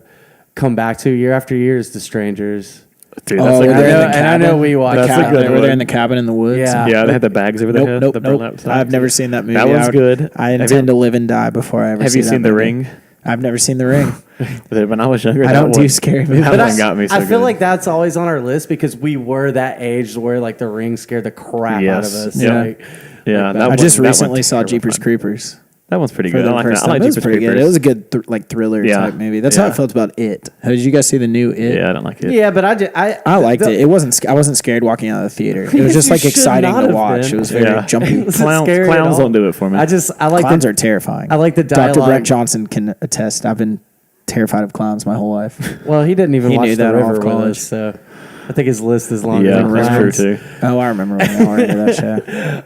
[SPEAKER 1] come back to year after year is The Strangers.
[SPEAKER 3] Dude,
[SPEAKER 2] Oh,
[SPEAKER 3] that's
[SPEAKER 2] were
[SPEAKER 3] like
[SPEAKER 2] they in the
[SPEAKER 1] and I know
[SPEAKER 2] cabin?
[SPEAKER 1] we watched
[SPEAKER 3] That's a
[SPEAKER 1] that.
[SPEAKER 3] good
[SPEAKER 2] They were
[SPEAKER 3] one.
[SPEAKER 2] there in the cabin in the woods.
[SPEAKER 1] Yeah.
[SPEAKER 3] Yeah, they had the bags over their head. the
[SPEAKER 2] Nope.
[SPEAKER 3] burlap sacks.
[SPEAKER 2] I've never seen that movie.
[SPEAKER 3] That one's good.
[SPEAKER 2] I
[SPEAKER 3] Have
[SPEAKER 2] intend to live and die before I ever
[SPEAKER 3] Have
[SPEAKER 2] see
[SPEAKER 3] you
[SPEAKER 2] that
[SPEAKER 3] seen The
[SPEAKER 2] movie.
[SPEAKER 3] Ring?
[SPEAKER 2] I've never seen The Ring.
[SPEAKER 3] But when I was younger,
[SPEAKER 2] I don't do scary movies.
[SPEAKER 3] That
[SPEAKER 1] But
[SPEAKER 3] one got me so
[SPEAKER 1] I feel
[SPEAKER 3] good.
[SPEAKER 1] like that's always on our list because we were that age where like The Ring scared the crap out of
[SPEAKER 3] Yes.
[SPEAKER 1] us.
[SPEAKER 3] Yeah.
[SPEAKER 1] Like,
[SPEAKER 3] Yeah, that
[SPEAKER 2] I just
[SPEAKER 3] one- that
[SPEAKER 2] recently
[SPEAKER 3] one's
[SPEAKER 2] saw Jeepers
[SPEAKER 3] terrifying.
[SPEAKER 2] Creepers.
[SPEAKER 3] That one's pretty
[SPEAKER 2] For
[SPEAKER 3] good.
[SPEAKER 2] the
[SPEAKER 3] I like
[SPEAKER 2] first
[SPEAKER 3] that. I
[SPEAKER 2] time.
[SPEAKER 3] like
[SPEAKER 2] It was
[SPEAKER 3] Jeepers
[SPEAKER 2] pretty good.
[SPEAKER 3] Creepers.
[SPEAKER 2] It was a good like thriller
[SPEAKER 3] Yeah.
[SPEAKER 2] type movie. That's how I
[SPEAKER 3] Yeah.
[SPEAKER 2] felt about It. Did you guys see the new It?
[SPEAKER 3] Yeah, I don't like it.
[SPEAKER 1] yeah, but
[SPEAKER 2] I liked it. It wasn't. I wasn't scared walking out of the theater. It was just
[SPEAKER 1] You
[SPEAKER 2] like
[SPEAKER 1] should
[SPEAKER 2] exciting
[SPEAKER 1] not
[SPEAKER 2] to
[SPEAKER 1] have
[SPEAKER 2] watch.
[SPEAKER 1] been.
[SPEAKER 2] It was very
[SPEAKER 3] Yeah.
[SPEAKER 2] jumpy.
[SPEAKER 1] It wasn't
[SPEAKER 3] Clowns,
[SPEAKER 1] scary at
[SPEAKER 3] clowns
[SPEAKER 1] all.
[SPEAKER 3] don't do it for me.
[SPEAKER 1] I like
[SPEAKER 2] Clowns
[SPEAKER 1] the
[SPEAKER 2] are terrifying.
[SPEAKER 1] I like the
[SPEAKER 2] Dr.
[SPEAKER 1] dialogue.
[SPEAKER 2] Brett Johnson can attest. I've been terrified of clowns my whole life.
[SPEAKER 1] Well, he didn't even
[SPEAKER 2] He
[SPEAKER 1] watch
[SPEAKER 2] knew
[SPEAKER 1] The
[SPEAKER 2] that
[SPEAKER 1] River
[SPEAKER 2] off
[SPEAKER 1] with
[SPEAKER 2] college.
[SPEAKER 1] us, so I think his list is longer
[SPEAKER 3] Yeah,
[SPEAKER 1] than
[SPEAKER 3] that's true
[SPEAKER 1] Ryan's.
[SPEAKER 3] too.
[SPEAKER 2] Oh, I remember when y'all were into that show.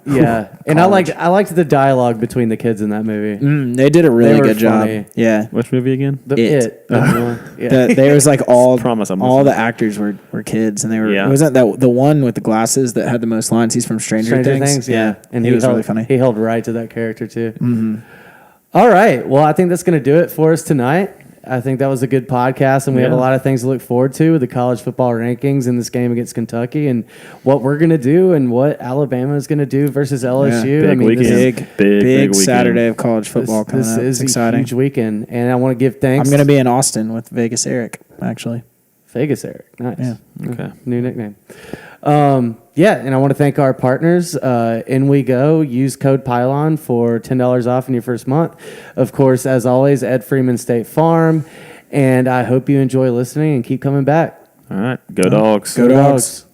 [SPEAKER 1] Yeah, and
[SPEAKER 2] College.
[SPEAKER 1] I liked the dialogue between the kids in that movie.
[SPEAKER 2] They did a really
[SPEAKER 1] They were
[SPEAKER 2] good
[SPEAKER 1] funny.
[SPEAKER 2] job. Yeah.
[SPEAKER 3] Which movie again?
[SPEAKER 1] The
[SPEAKER 2] It.
[SPEAKER 1] yeah.
[SPEAKER 2] There was like all
[SPEAKER 3] Promise I'm
[SPEAKER 2] all
[SPEAKER 3] listening.
[SPEAKER 2] the actors were kids, and they were.
[SPEAKER 3] Yeah.
[SPEAKER 2] Wasn't that the one with the glasses that had the most lines? He's from Stranger Things.
[SPEAKER 1] yeah,
[SPEAKER 2] and he was
[SPEAKER 1] held,
[SPEAKER 2] really funny.
[SPEAKER 1] He held right to that character too. All right, well, I think that's going to do it for us tonight. I think that was a good podcast, and we have a
[SPEAKER 3] Yeah.
[SPEAKER 1] lot of things to look forward to with the college football rankings in this game against Kentucky, and what we're going to do, and what Alabama is going to do versus LSU.
[SPEAKER 3] Big
[SPEAKER 1] I mean,
[SPEAKER 3] weekend.
[SPEAKER 1] this,
[SPEAKER 3] Big weekend.
[SPEAKER 2] Saturday of college football coming
[SPEAKER 1] this
[SPEAKER 2] up.
[SPEAKER 1] is
[SPEAKER 2] It's
[SPEAKER 1] a
[SPEAKER 2] exciting.
[SPEAKER 1] huge weekend, and I want to give thanks.
[SPEAKER 2] I'm going to be in Austin with Vegas Eric, actually.
[SPEAKER 1] Vegas Eric. Nice.
[SPEAKER 2] Yeah.
[SPEAKER 3] Okay.
[SPEAKER 1] New nickname. Yeah, and I want to thank our partners. In we go. Use code Pylon for $10 off in your first month. Of course, as always, Ed Freeman State Farm. And I hope you enjoy listening and keep coming back.
[SPEAKER 3] All right. Go Dogs.
[SPEAKER 2] Go Dogs.